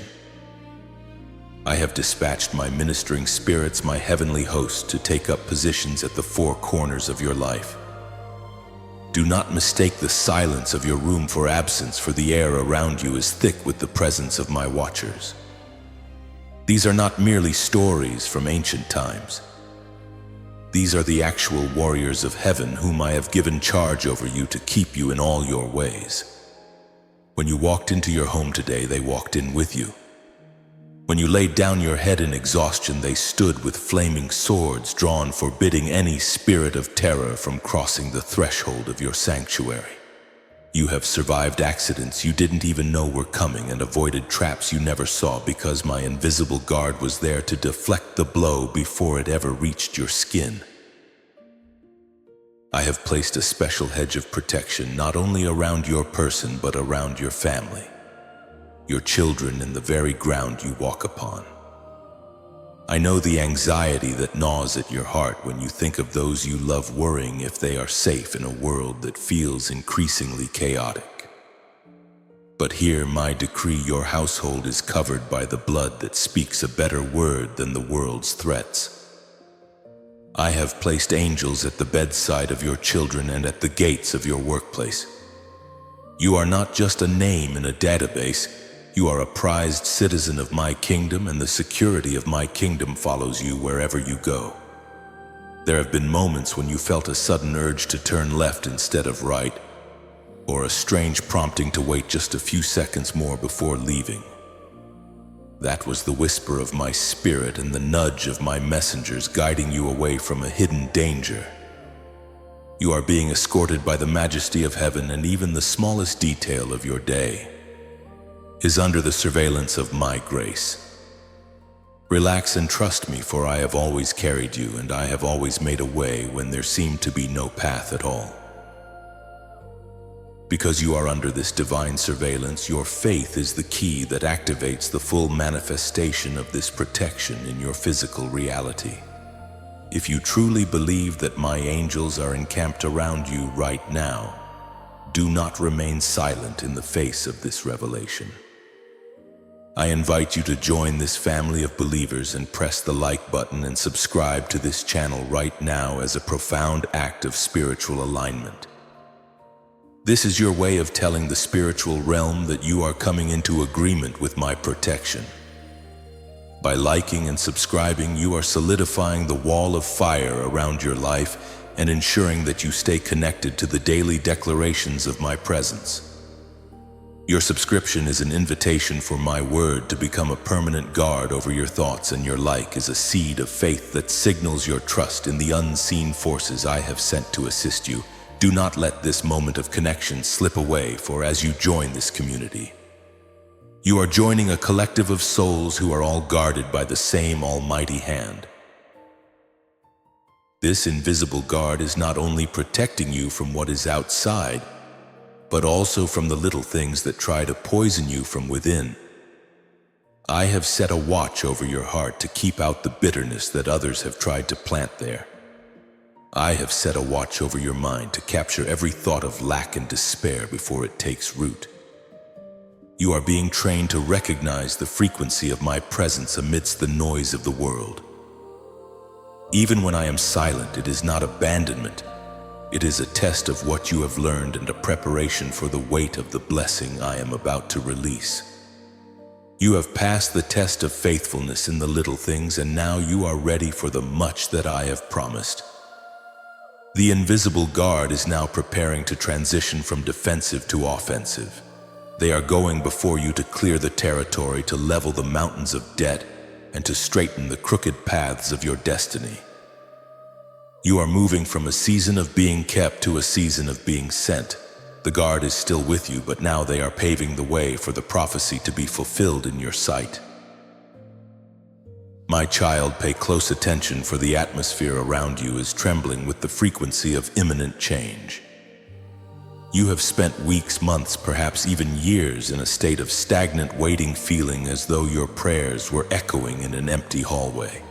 I have dispatched my ministering spirits, my heavenly host, to take up positions at the four corners of your life. Do not mistake the silence of your room for absence, for the air around you is thick with the presence of my watchers. These are not merely stories from ancient times. These are the actual warriors of heaven whom I have given charge over you to keep you in all your ways. When you walked into your home today, they walked in with you. When you laid down your head in exhaustion, they stood with flaming swords drawn, forbidding any spirit of terror from crossing the threshold of your sanctuary. You have survived accidents you didn't even know were coming and avoided traps you never saw because my invisible guard was there to deflect the blow before it ever reached your skin. I have placed a special hedge of protection not only around your person but around your family, your children, and the very ground you walk upon. I know the anxiety that gnaws at your heart when you think of those you love, worrying if they are safe in a world that feels increasingly chaotic. But hear my decree: your household is covered by the blood that speaks a better word than the world's threats. I have placed angels at the bedside of your children and at the gates of your workplace. You are not just a name in a database. You are a prized citizen of my kingdom, and the security of my kingdom follows you wherever you go. There have been moments when you felt a sudden urge to turn left instead of right, or a strange prompting to wait just a few seconds more before leaving. That was the whisper of my spirit and the nudge of my messengers guiding you away from a hidden danger. You are being escorted by the majesty of heaven, and even the smallest detail of your day is under the surveillance of my grace. Relax and trust me, for I have always carried you, and I have always made a way when there seemed to be no path at all. Because you are under this divine surveillance, your faith is the key that activates the full manifestation of this protection in your physical reality. If you truly believe that my angels are encamped around you right now, do not remain silent in the face of this revelation. I invite you to join this family of believers and press the like button and subscribe to this channel right now as a profound act of spiritual alignment. This is your way of telling the spiritual realm that you are coming into agreement with my protection. By liking and subscribing, you are solidifying the wall of fire around your life and ensuring that you stay connected to the daily declarations of my presence. Your subscription is an invitation for my word to become a permanent guard over your thoughts, and your like is a seed of faith that signals your trust in the unseen forces I have sent to assist you. Do not let this moment of connection slip away, for as you join this community, you are joining a collective of souls who are all guarded by the same almighty hand. This invisible guard is not only protecting you from what is outside, but also from the little things that try to poison you from within. I have set a watch over your heart to keep out the bitterness that others have tried to plant there. I have set a watch over your mind to capture every thought of lack and despair before it takes root. You are being trained to recognize the frequency of my presence amidst the noise of the world. Even when I am silent, it is not abandonment. It is a test of what you have learned and a preparation for the weight of the blessing I am about to release. You have passed the test of faithfulness in the little things, and now you are ready for the much that I have promised. The invisible guard is now preparing to transition from defensive to offensive. They are going before you to clear the territory, to level the mountains of debt, and to straighten the crooked paths of your destiny. You are moving from a season of being kept to a season of being sent. The guard is still with you, but now they are paving the way for the prophecy to be fulfilled in your sight. My child, pay close attention, for the atmosphere around you is trembling with the frequency of imminent change. You have spent weeks, months, perhaps even years in a state of stagnant waiting, feeling as though your prayers were echoing in an empty hallway.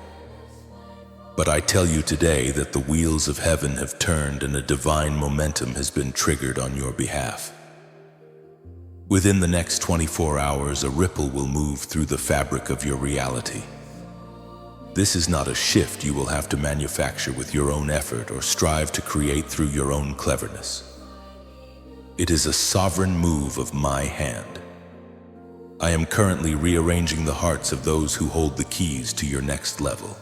But I tell you today that the wheels of heaven have turned and a divine momentum has been triggered on your behalf. Within the next 24 hours, a ripple will move through the fabric of your reality. This is not a shift you will have to manufacture with your own effort or strive to create through your own cleverness. It is a sovereign move of my hand. I am currently rearranging the hearts of those who hold the keys to your next level.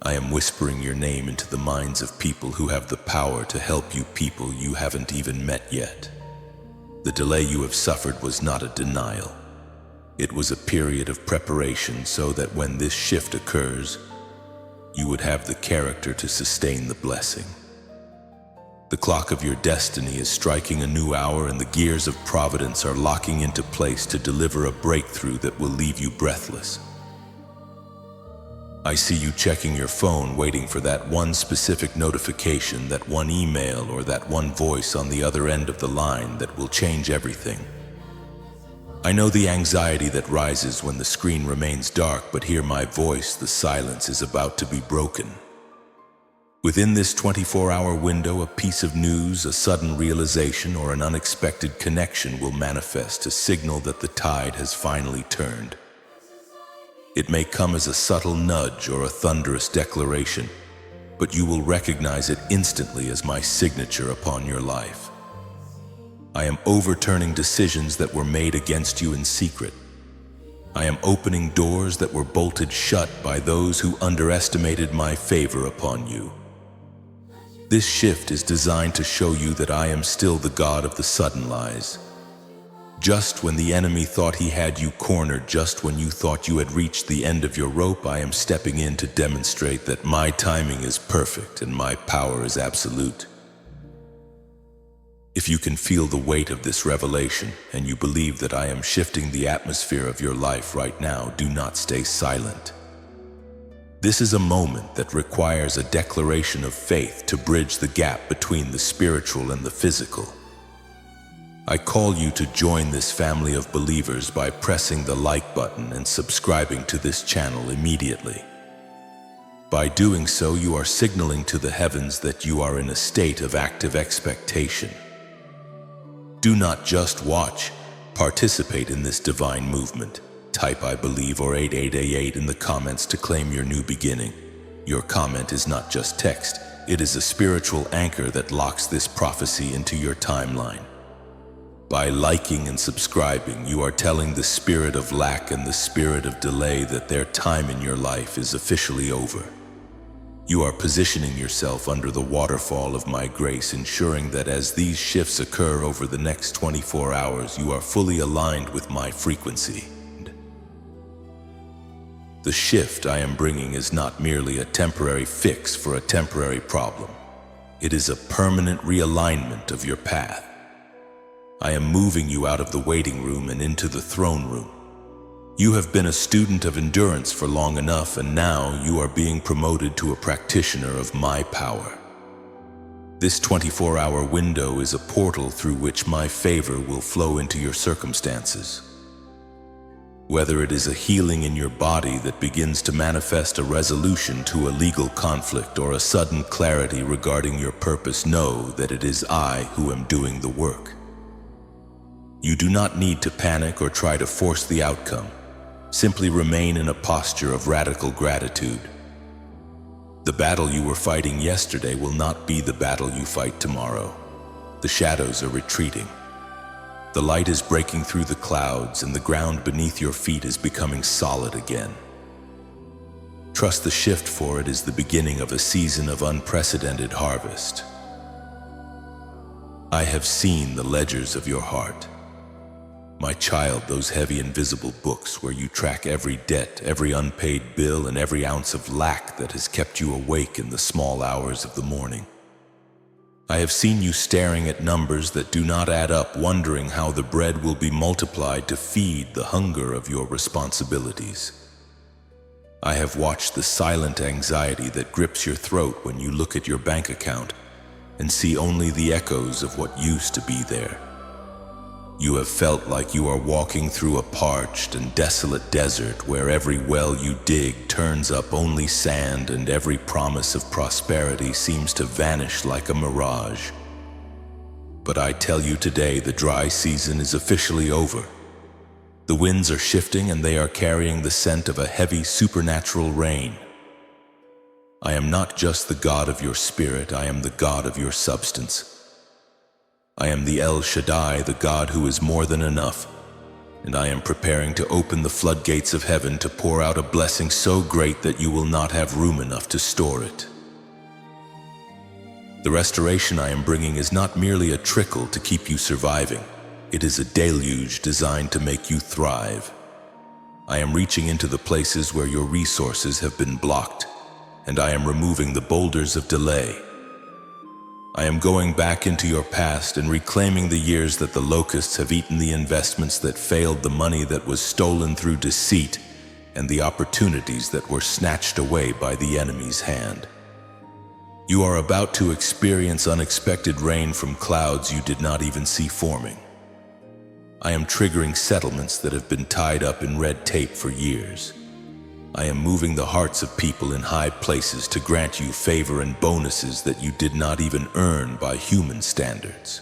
I am whispering your name into the minds of people who have the power to help you, people you haven't even met yet. The delay you have suffered was not a denial. It was a period of preparation, so that when this shift occurs, you would have the character to sustain the blessing. The clock of your destiny is striking a new hour, and the gears of providence are locking into place to deliver a breakthrough that will leave you breathless. I see you checking your phone, waiting for that one specific notification, that one email, or that one voice on the other end of the line that will change everything. I know the anxiety that rises when the screen remains dark, but hear my voice. The silence is about to be broken. Within this 24-hour window, a piece of news, a sudden realization, or an unexpected connection will manifest to signal that the tide has finally turned. It may come as a subtle nudge or a thunderous declaration, but you will recognize it instantly as my signature upon your life. I am overturning decisions that were made against you in secret. I am opening doors that were bolted shut by those who underestimated my favor upon you. This shift is designed to show you that I am still the God of the sudden lies. Just when the enemy thought he had you cornered, just when you thought you had reached the end of your rope, I am stepping in to demonstrate that my timing is perfect and my power is absolute. If you can feel the weight of this revelation and you believe that I am shifting the atmosphere of your life right now, do not stay silent. This is a moment that requires a declaration of faith to bridge the gap between the spiritual and the physical. I call you to join this family of believers by pressing the like button and subscribing to this channel immediately. By doing so, you are signaling to the heavens that you are in a state of active expectation. Do not just watch, participate in this divine movement. Type I believe or 8888 in the comments to claim your new beginning. Your comment is not just text, it is a spiritual anchor that locks this prophecy into your timeline. By liking and subscribing, you are telling the spirit of lack and the spirit of delay that their time in your life is officially over. You are positioning yourself under the waterfall of my grace, ensuring that as these shifts occur over the next 24 hours, you are fully aligned with my frequency. The shift I am bringing is not merely a temporary fix for a temporary problem. It is a permanent realignment of your path. I am moving you out of the waiting room and into the throne room. You have been a student of endurance for long enough, and now you are being promoted to a practitioner of my power. This 24-hour window is a portal through which my favor will flow into your circumstances. Whether it is a healing in your body that begins to manifest a resolution to a legal conflict or a sudden clarity regarding your purpose, know that it is I who am doing the work. You do not need to panic or try to force the outcome. Simply remain in a posture of radical gratitude. The battle you were fighting yesterday will not be the battle you fight tomorrow. The shadows are retreating. The light is breaking through the clouds, and the ground beneath your feet is becoming solid again. Trust the shift, for it is the beginning of a season of unprecedented harvest. I have seen the ledgers of your heart. My child, those heavy invisible books where you track every debt, every unpaid bill, and every ounce of lack that has kept you awake in the small hours of the morning. I have seen you staring at numbers that do not add up, wondering how the bread will be multiplied to feed the hunger of your responsibilities. I have watched the silent anxiety that grips your throat when you look at your bank account and see only the echoes of what used to be there. You have felt like you are walking through a parched and desolate desert where every well you dig turns up only sand and every promise of prosperity seems to vanish like a mirage. But I tell you today, the dry season is officially over. The winds are shifting and they are carrying the scent of a heavy supernatural rain. I am not just the God of your spirit, I am the God of your substance. I am the El Shaddai, the God who is more than enough, and I am preparing to open the floodgates of heaven to pour out a blessing so great that you will not have room enough to store it. The restoration I am bringing is not merely a trickle to keep you surviving. It is a deluge designed to make you thrive. I am reaching into the places where your resources have been blocked, and I am removing the boulders of delay. I am going back into your past and reclaiming the years that the locusts have eaten, the investments that failed, the money that was stolen through deceit, and the opportunities that were snatched away by the enemy's hand. You are about to experience unexpected rain from clouds you did not even see forming. I am triggering settlements that have been tied up in red tape for years. I am moving the hearts of people in high places to grant you favor and bonuses that you did not even earn by human standards.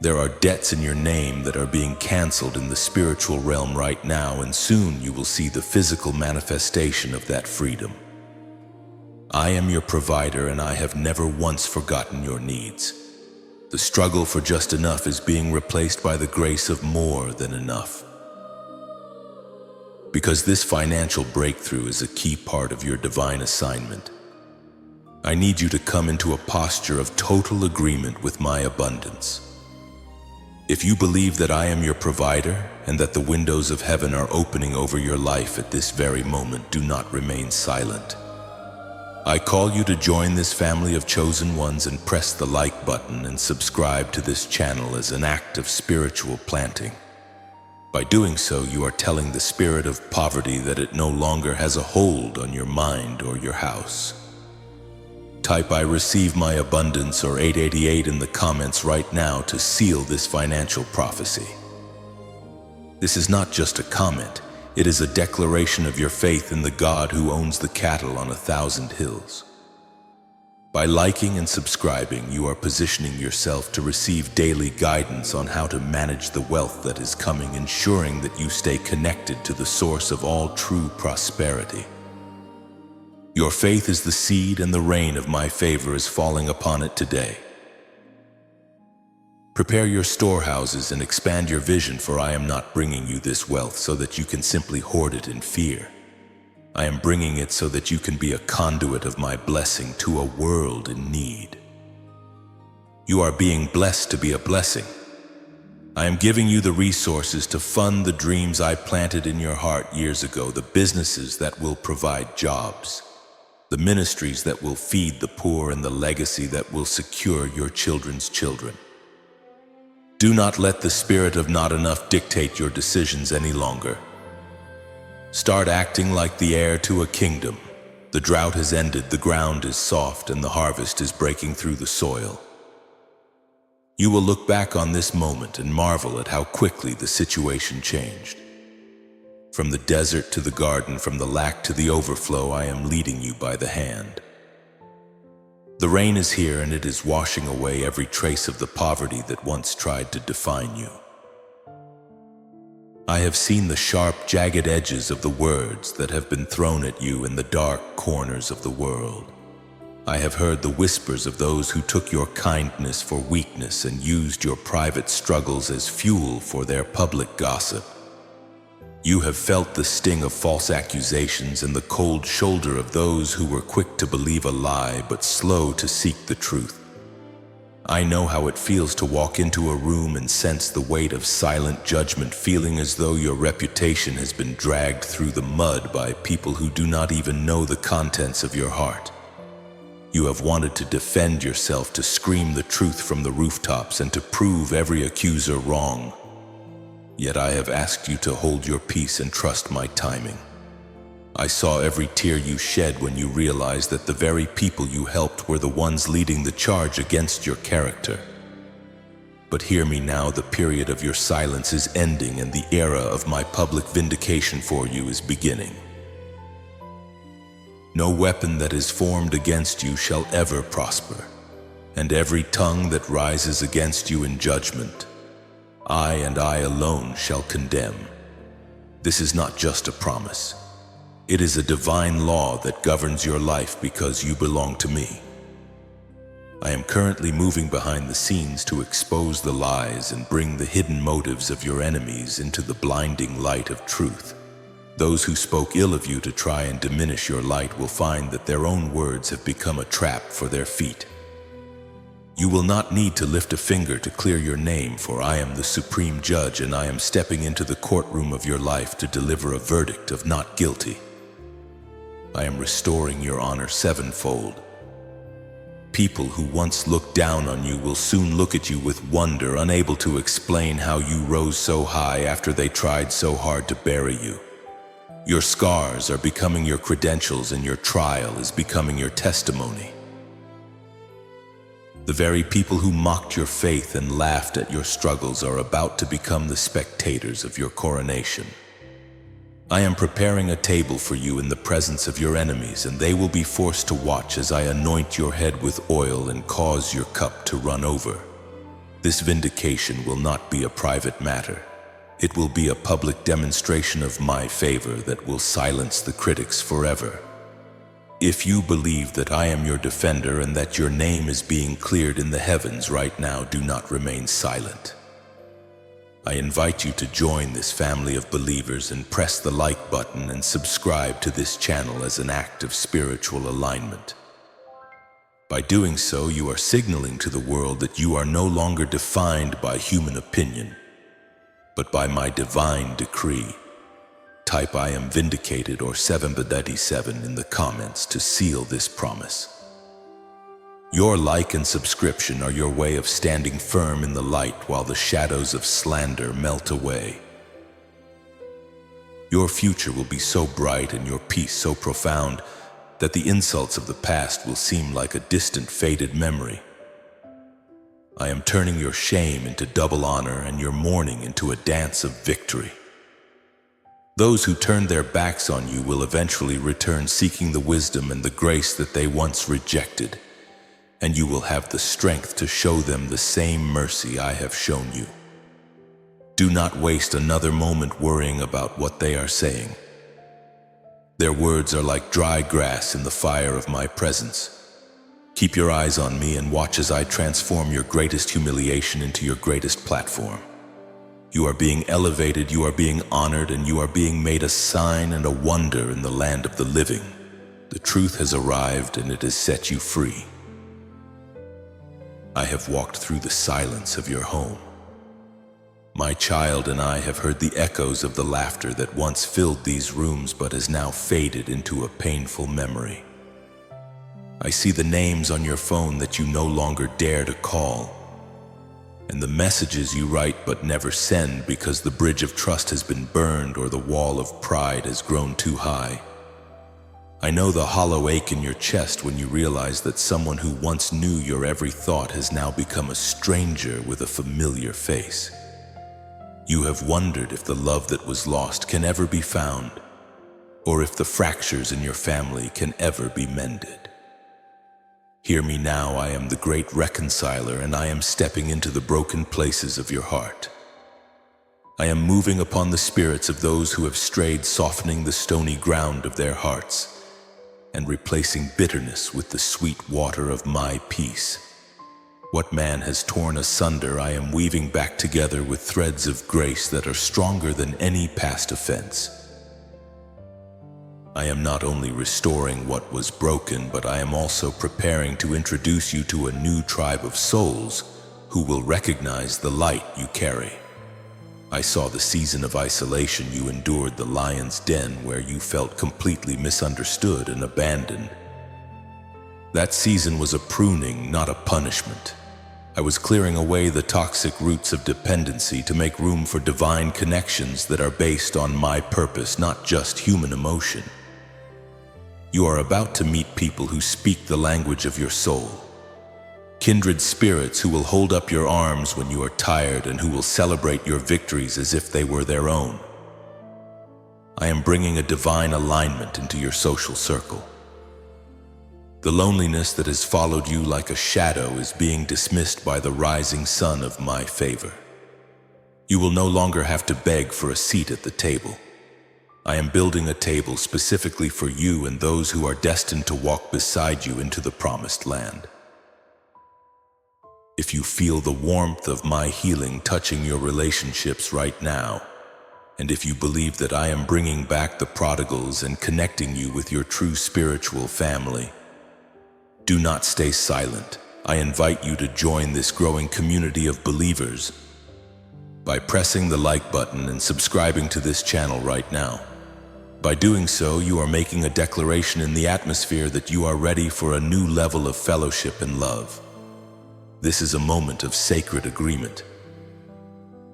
There are debts in your name that are being canceled in the spiritual realm right now, and soon you will see the physical manifestation of that freedom. I am your provider, and I have never once forgotten your needs. The struggle for just enough is being replaced by the grace of more than enough. Because this financial breakthrough is a key part of your divine assignment, I need you to come into a posture of total agreement with my abundance. If you believe that I am your provider and that the windows of heaven are opening over your life at this very moment, do not remain silent. I call you to join this family of chosen ones and press the like button and subscribe to this channel as an act of spiritual planting. By doing so, you are telling the spirit of poverty that it no longer has a hold on your mind or your house. Type "I receive my abundance" or 888 in the comments right now to seal this financial prophecy. This is not just a comment, it is a declaration of your faith in the God who owns the cattle on 1,000 hills. By liking and subscribing, you are positioning yourself to receive daily guidance on how to manage the wealth that is coming, ensuring that you stay connected to the source of all true prosperity. Your faith is the seed, and the rain of my favor is falling upon it today. Prepare your storehouses and expand your vision, for I am not bringing you this wealth so that you can simply hoard it in fear. I am bringing it so that you can be a conduit of my blessing to a world in need. You are being blessed to be a blessing. I am giving you the resources to fund the dreams I planted in your heart years ago, the businesses that will provide jobs, the ministries that will feed the poor, and the legacy that will secure your children's children. Do not let the spirit of not enough dictate your decisions any longer. Start acting like the heir to a kingdom. The drought has ended, the ground is soft, and the harvest is breaking through the soil. You will look back on this moment and marvel at how quickly the situation changed. From the desert to the garden, from the lack to the overflow, I am leading you by the hand. The rain is here, and it is washing away every trace of the poverty that once tried to define you. I have seen the sharp, jagged edges of the words that have been thrown at you in the dark corners of the world. I have heard the whispers of those who took your kindness for weakness and used your private struggles as fuel for their public gossip. You have felt the sting of false accusations and the cold shoulder of those who were quick to believe a lie but slow to seek the truth. I know how it feels to walk into a room and sense the weight of silent judgment, feeling as though your reputation has been dragged through the mud by people who do not even know the contents of your heart. You have wanted to defend yourself, to scream the truth from the rooftops, and to prove every accuser wrong. Yet I have asked you to hold your peace and trust my timing. I saw every tear you shed when you realized that the very people you helped were the ones leading the charge against your character. But hear me now, the period of your silence is ending, and the era of my public vindication for you is beginning. No weapon that is formed against you shall ever prosper, and every tongue that rises against you in judgment, I and I alone shall condemn. This is not just a promise. It is a divine law that governs your life because you belong to me. I am currently moving behind the scenes to expose the lies and bring the hidden motives of your enemies into the blinding light of truth. Those who spoke ill of you to try and diminish your light will find that their own words have become a trap for their feet. You will not need to lift a finger to clear your name, for I am the supreme judge, and I am stepping into the courtroom of your life to deliver a verdict of not guilty. I am restoring your honor sevenfold. People who once looked down on you will soon look at you with wonder, unable to explain how you rose so high after they tried so hard to bury you. Your scars are becoming your credentials, and your trial is becoming your testimony. The very people who mocked your faith and laughed at your struggles are about to become the spectators of your coronation. I am preparing a table for you in the presence of your enemies, and they will be forced to watch as I anoint your head with oil and cause your cup to run over. This vindication will not be a private matter. It will be a public demonstration of my favor that will silence the critics forever. If you believe that I am your defender and that your name is being cleared in the heavens right now, do not remain silent. I invite you to join this family of believers and press the like button and subscribe to this channel as an act of spiritual alignment. By doing so, you are signaling to the world that you are no longer defined by human opinion, but by my divine decree. Type "I am vindicated" or 7 in the comments to seal this promise. Your like and subscription are your way of standing firm in the light while the shadows of slander melt away. Your future will be so bright and your peace so profound that the insults of the past will seem like a distant, faded memory. I am turning your shame into double honor and your mourning into a dance of victory. Those who turned their backs on you will eventually return seeking the wisdom and the grace that they once rejected, and you will have the strength to show them the same mercy I have shown you. Do not waste another moment worrying about what they are saying. Their words are like dry grass in the fire of my presence. Keep your eyes on me and watch as I transform your greatest humiliation into your greatest platform. You are being elevated, you are being honored, and you are being made a sign and a wonder in the land of the living. The truth has arrived and it has set you free. I have walked through the silence of your home. My child and I have heard the echoes of the laughter that once filled these rooms but has now faded into a painful memory. I see the names on your phone that you no longer dare to call, and the messages you write but never send because the bridge of trust has been burned or the wall of pride has grown too high. I know the hollow ache in your chest when you realize that someone who once knew your every thought has now become a stranger with a familiar face. You have wondered if the love that was lost can ever be found, or if the fractures in your family can ever be mended. Hear me now, I am the great reconciler, and I am stepping into the broken places of your heart. I am moving upon the spirits of those who have strayed, softening the stony ground of their hearts, and replacing bitterness with the sweet water of my peace. What man has torn asunder, I am weaving back together with threads of grace that are stronger than any past offense. I am not only restoring what was broken, but I am also preparing to introduce you to a new tribe of souls who will recognize the light you carry. I saw the season of isolation you endured, the lion's den where you felt completely misunderstood and abandoned. That season was a pruning, not a punishment. I was clearing away the toxic roots of dependency to make room for divine connections that are based on my purpose, not just human emotion. You are about to meet people who speak the language of your soul. Kindred spirits who will hold up your arms when you are tired and who will celebrate your victories as if they were their own. I am bringing a divine alignment into your social circle. The loneliness that has followed you like a shadow is being dismissed by the rising sun of my favor. You will no longer have to beg for a seat at the table. I am building a table specifically for you and those who are destined to walk beside you into the promised land. If you feel the warmth of my healing touching your relationships right now, and if you believe that I am bringing back the prodigals and connecting you with your true spiritual family, do not stay silent. I invite you to join this growing community of believers by pressing the like button and subscribing to this channel right now. By doing so, you are making a declaration in the atmosphere that you are ready for a new level of fellowship and love. This is a moment of sacred agreement.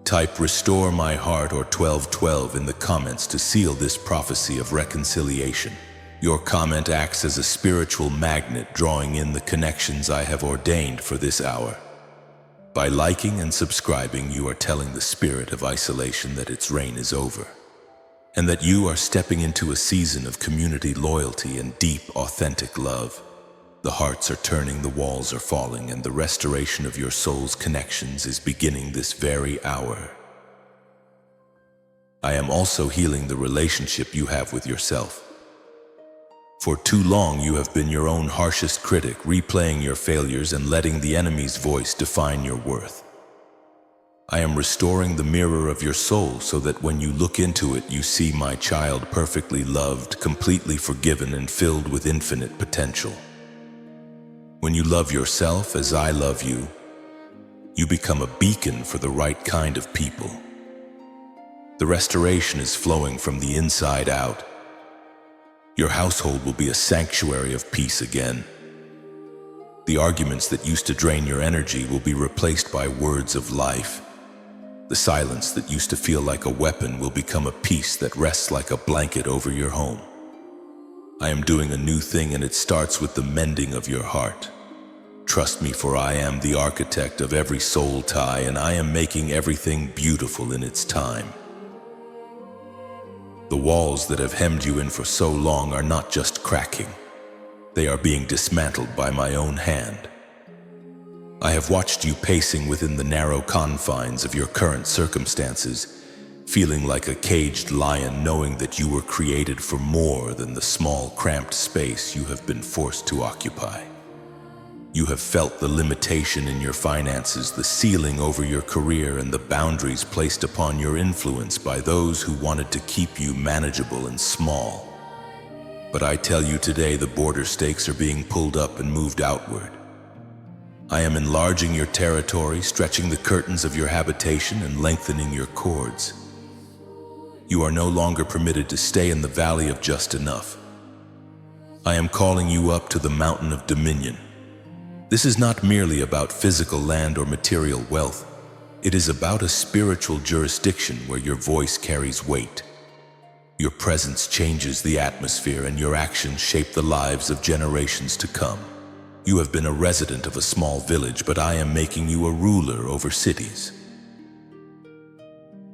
Type "Restore my heart" or 1212 in the comments to seal this prophecy of reconciliation. Your comment acts as a spiritual magnet, drawing in the connections I have ordained for this hour. By liking and subscribing, you are telling the spirit of isolation that its reign is over, and that you are stepping into a season of community loyalty and deep, authentic love. The hearts are turning, the walls are falling, and the restoration of your soul's connections is beginning this very hour. I am also healing the relationship you have with yourself. For too long, you have been your own harshest critic, replaying your failures and letting the enemy's voice define your worth. I am restoring the mirror of your soul so that when you look into it, you see my child perfectly loved, completely forgiven, and filled with infinite potential. When you love yourself as I love you, you become a beacon for the right kind of people. The restoration is flowing from the inside out. Your household will be a sanctuary of peace again. The arguments that used to drain your energy will be replaced by words of life. The silence that used to feel like a weapon will become a peace that rests like a blanket over your home. I am doing a new thing, and it starts with the mending of your heart. Trust me, for I am the architect of every soul tie, and I am making everything beautiful in its time. The walls that have hemmed you in for so long are not just cracking. They are being dismantled by my own hand. I have watched you pacing within the narrow confines of your current circumstances, feeling like a caged lion, knowing that you were created for more than the small, cramped space you have been forced to occupy. You have felt the limitation in your finances, the ceiling over your career, and the boundaries placed upon your influence by those who wanted to keep you manageable and small. But I tell you today, the border stakes are being pulled up and moved outward. I am enlarging your territory, stretching the curtains of your habitation and lengthening your cords. You are no longer permitted to stay in the valley of just enough. I am calling you up to the mountain of dominion. This is not merely about physical land or material wealth. It is about a spiritual jurisdiction where your voice carries weight. Your presence changes the atmosphere, and your actions shape the lives of generations to come. You have been a resident of a small village, but I am making you a ruler over cities.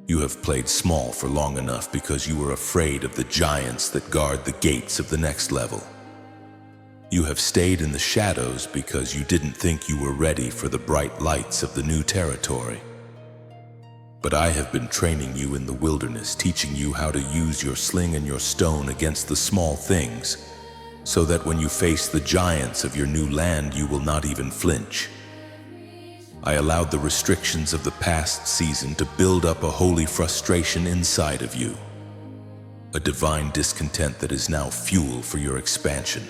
You have played small for long enough because you were afraid of the giants that guard the gates of the next level. You have stayed in the shadows because you didn't think you were ready for the bright lights of the new territory. But I have been training you in the wilderness, teaching you how to use your sling and your stone against the small things, so that when you face the giants of your new land, you will not even flinch. I allowed the restrictions of the past season to build up a holy frustration inside of you, a divine discontent that is now fuel for your expansion.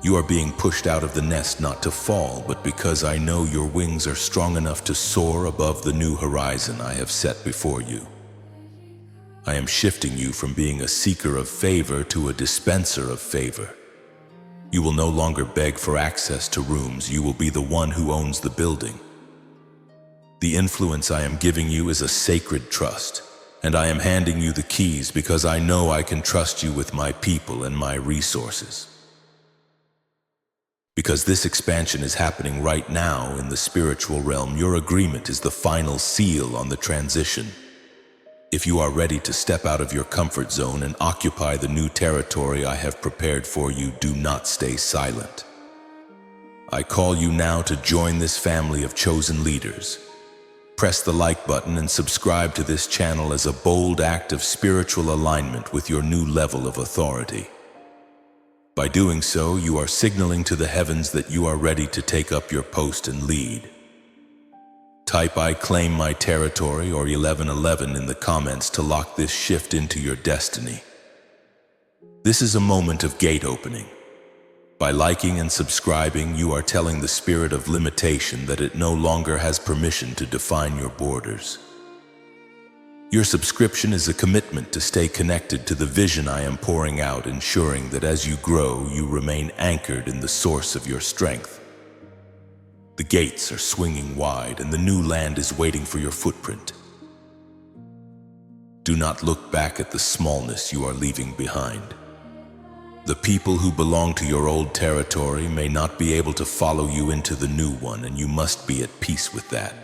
You are being pushed out of the nest not to fall, but because I know your wings are strong enough to soar above the new horizon I have set before you. I am shifting you from being a seeker of favor to a dispenser of favor. You will no longer beg for access to rooms. You will be the one who owns the building. The influence I am giving you is a sacred trust, and I am handing you the keys because I know I can trust you with my people and my resources. Because this expansion is happening right now in the spiritual realm, your agreement is the final seal on the transition. If you are ready to step out of your comfort zone and occupy the new territory I have prepared for you, do not stay silent. I call you now to join this family of chosen leaders. Press the like button and subscribe to this channel as a bold act of spiritual alignment with your new level of authority. By doing so, you are signaling to the heavens that you are ready to take up your post and lead. Type "I claim my territory" or 1111 in the comments to lock this shift into your destiny. This is a moment of gate opening. By liking and subscribing, you are telling the spirit of limitation that it no longer has permission to define your borders. Your subscription is a commitment to stay connected to the vision I am pouring out, ensuring that as you grow, you remain anchored in the source of your strength. The gates are swinging wide, and the new land is waiting for your footprint. Do not look back at the smallness you are leaving behind. The people who belong to your old territory may not be able to follow you into the new one, and you must be at peace with that.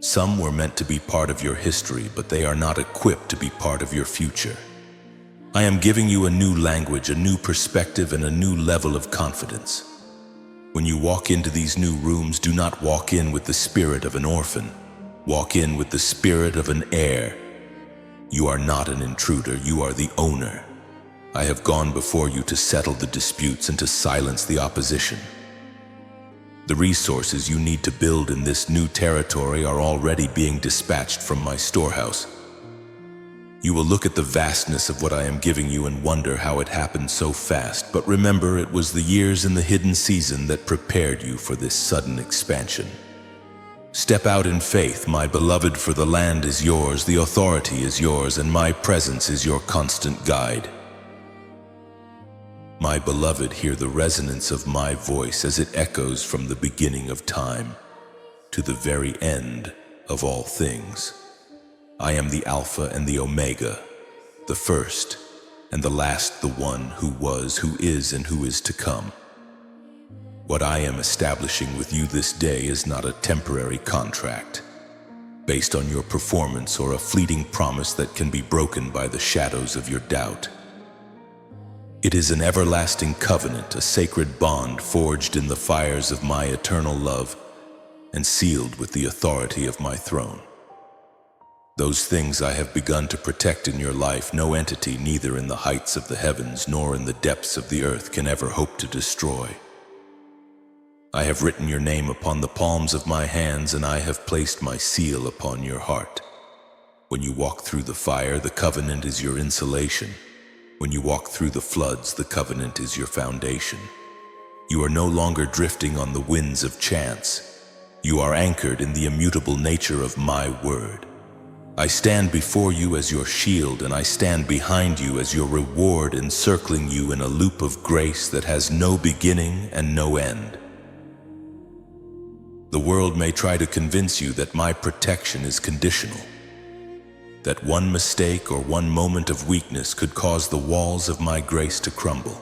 Some were meant to be part of your history, but they are not equipped to be part of your future. I am giving you a new language, a new perspective, and a new level of confidence. When you walk into these new rooms, do not walk in with the spirit of an orphan. Walk in with the spirit of an heir. You are not an intruder, you are the owner. I have gone before you to settle the disputes and to silence the opposition. The resources you need to build in this new territory are already being dispatched from my storehouse. You will look at the vastness of what I am giving you and wonder how it happened so fast, but remember, it was the years in the hidden season that prepared you for this sudden expansion. Step out in faith, my beloved, for the land is yours, the authority is yours, and my presence is your constant guide. My beloved, hear the resonance of my voice as it echoes from the beginning of time to the very end of all things. I am the Alpha and the Omega, the first and the last, the one who was, who is, and who is to come. What I am establishing with you this day is not a temporary contract based on your performance or a fleeting promise that can be broken by the shadows of your doubt. It is an everlasting covenant, a sacred bond forged in the fires of my eternal love and sealed with the authority of my throne. Those things I have begun to protect in your life, no entity, neither in the heights of the heavens nor in the depths of the earth, can ever hope to destroy. I have written your name upon the palms of my hands, and I have placed my seal upon your heart. When you walk through the fire, the covenant is your insulation. When you walk through the floods, the covenant is your foundation. You are no longer drifting on the winds of chance. You are anchored in the immutable nature of my word. I stand before you as your shield, and I stand behind you as your reward, encircling you in a loop of grace that has no beginning and no end. The world may try to convince you that my protection is conditional, that one mistake or one moment of weakness could cause the walls of my grace to crumble.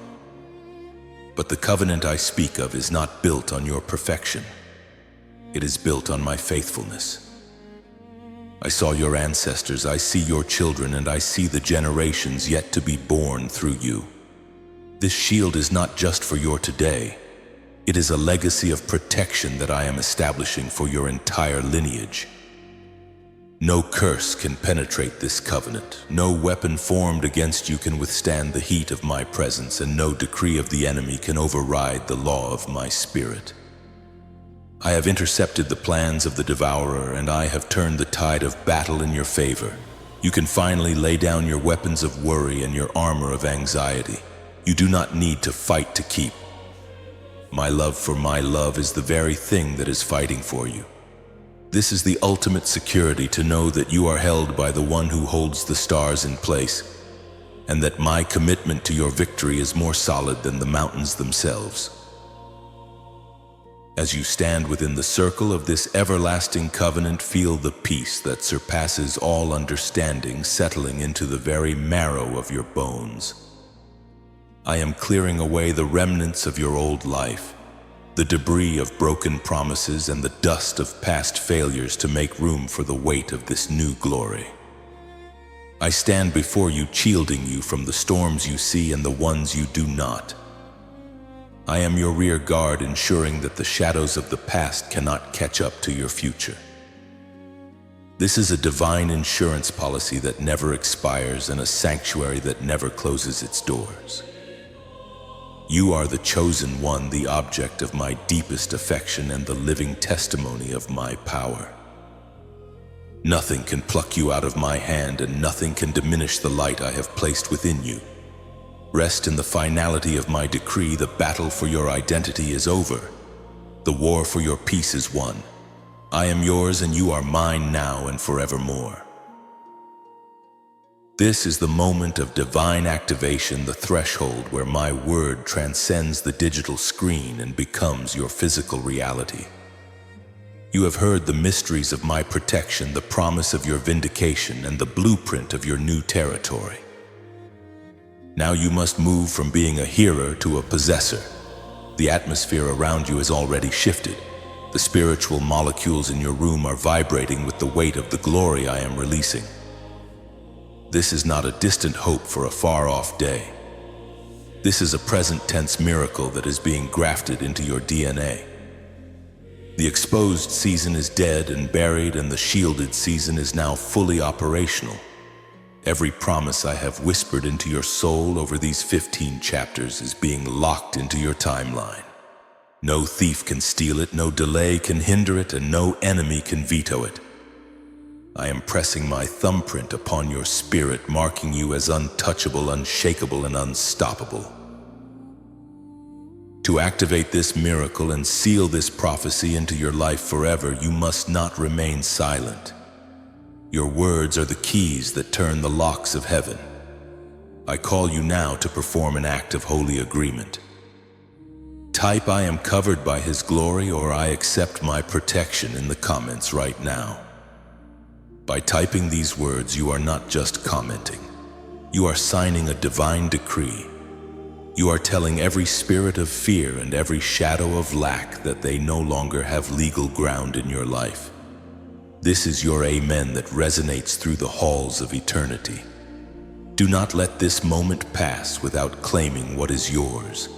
But the covenant I speak of is not built on your perfection. It is built on my faithfulness. I saw your ancestors, I see your children, and I see the generations yet to be born through you. This shield is not just for your today. It is a legacy of protection that I am establishing for your entire lineage. No curse can penetrate this covenant. No weapon formed against you can withstand the heat of my presence, and no decree of the enemy can override the law of my spirit. I have intercepted the plans of the devourer, and I have turned the tide of battle in your favor. You can finally lay down your weapons of worry and your armor of anxiety. You do not need to fight to keep. My love for my love is the very thing that is fighting for you. This is the ultimate security, to know that you are held by the one who holds the stars in place, and that my commitment to your victory is more solid than the mountains themselves. As you stand within the circle of this everlasting covenant, feel the peace that surpasses all understanding settling into the very marrow of your bones. I am clearing away the remnants of your old life, the debris of broken promises and the dust of past failures, to make room for the weight of this new glory. I stand before you, shielding you from the storms you see and the ones you do not. I am your rear guard, ensuring that the shadows of the past cannot catch up to your future. This is a divine insurance policy that never expires, and a sanctuary that never closes its doors. You are the chosen one, the object of my deepest affection and the living testimony of my power. Nothing can pluck you out of my hand, and nothing can diminish the light I have placed within you. Rest in the finality of my decree. The battle for your identity is over. The war for your peace is won. I am yours, and you are mine now and forevermore. This is the moment of divine activation, the threshold where my word transcends the digital screen and becomes your physical reality. You have heard the mysteries of my protection, the promise of your vindication, and the blueprint of your new territory. Now you must move from being a hearer to a possessor. The atmosphere around you has already shifted. The spiritual molecules in your room are vibrating with the weight of the glory I am releasing. This is not a distant hope for a far-off day. This is a present-tense miracle that is being grafted into your DNA. The exposed season is dead and buried, and the shielded season is now fully operational. Every promise I have whispered into your soul over these 15 chapters is being locked into your timeline. No thief can steal it, no delay can hinder it, and no enemy can veto it. I am pressing my thumbprint upon your spirit, marking you as untouchable, unshakable, and unstoppable. To activate this miracle and seal this prophecy into your life forever, you must not remain silent. Your words are the keys that turn the locks of heaven. I call you now to perform an act of holy agreement. Type "I am covered by His glory" or "I accept my protection" in the comments right now. By typing these words, you are not just commenting. You are signing a divine decree. You are telling every spirit of fear and every shadow of lack that they no longer have legal ground in your life. This is your amen that resonates through the halls of eternity. Do not let this moment pass without claiming what is yours.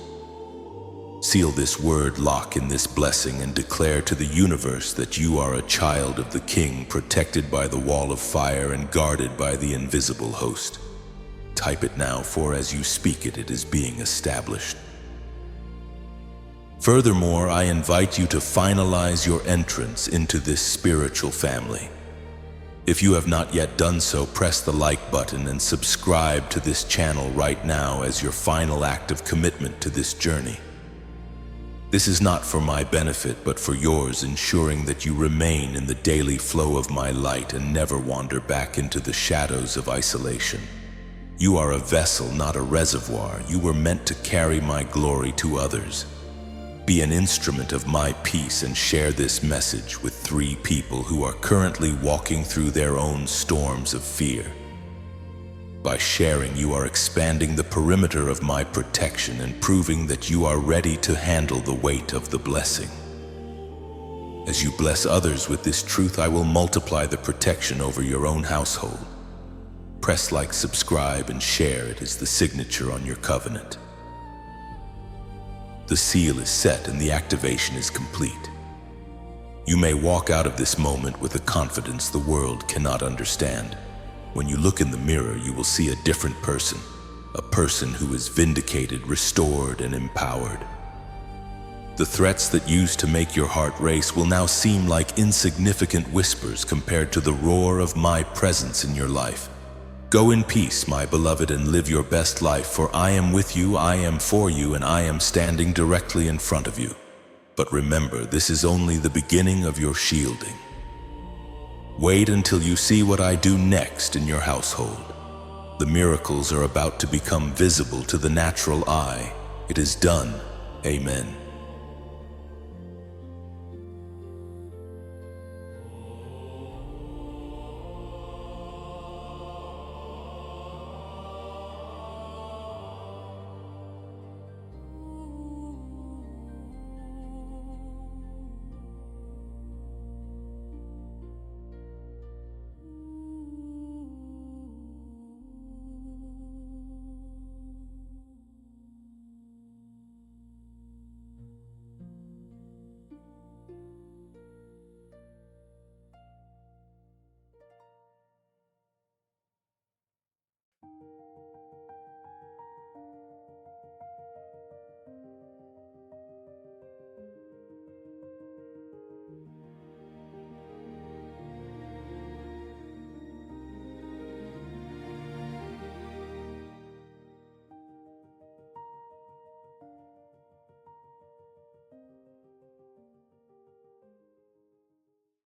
Seal this word lock in this blessing and declare to the universe that you are a child of the King, protected by the wall of fire and guarded by the invisible host. Type it now, for as you speak it, it is being established. Furthermore, I invite you to finalize your entrance into this spiritual family. If you have not yet done so, press the like button and subscribe to this channel right now as your final act of commitment to this journey. This is not for my benefit, but for yours, ensuring that you remain in the daily flow of my light and never wander back into the shadows of isolation. You are a vessel, not a reservoir. You were meant to carry my glory to others. Be an instrument of my peace and share this message with 3 people who are currently walking through their own storms of fear. By sharing, you are expanding the perimeter of my protection and proving that you are ready to handle the weight of the blessing. As you bless others with this truth, I will multiply the protection over your own household. Press like, subscribe, and share. It is the signature on your covenant. The seal is set and the activation is complete. You may walk out of this moment with a confidence the world cannot understand. When you look in the mirror, you will see a different person, a person who is vindicated, restored, and empowered. The threats that used to make your heart race will now seem like insignificant whispers compared to the roar of my presence in your life. Go in peace, my beloved, and live your best life, for I am with you, I am for you, and I am standing directly in front of you. But remember, this is only the beginning of your shielding. Wait until you see what I do next in your household. The miracles are about to become visible to the natural eye. It is done. Amen.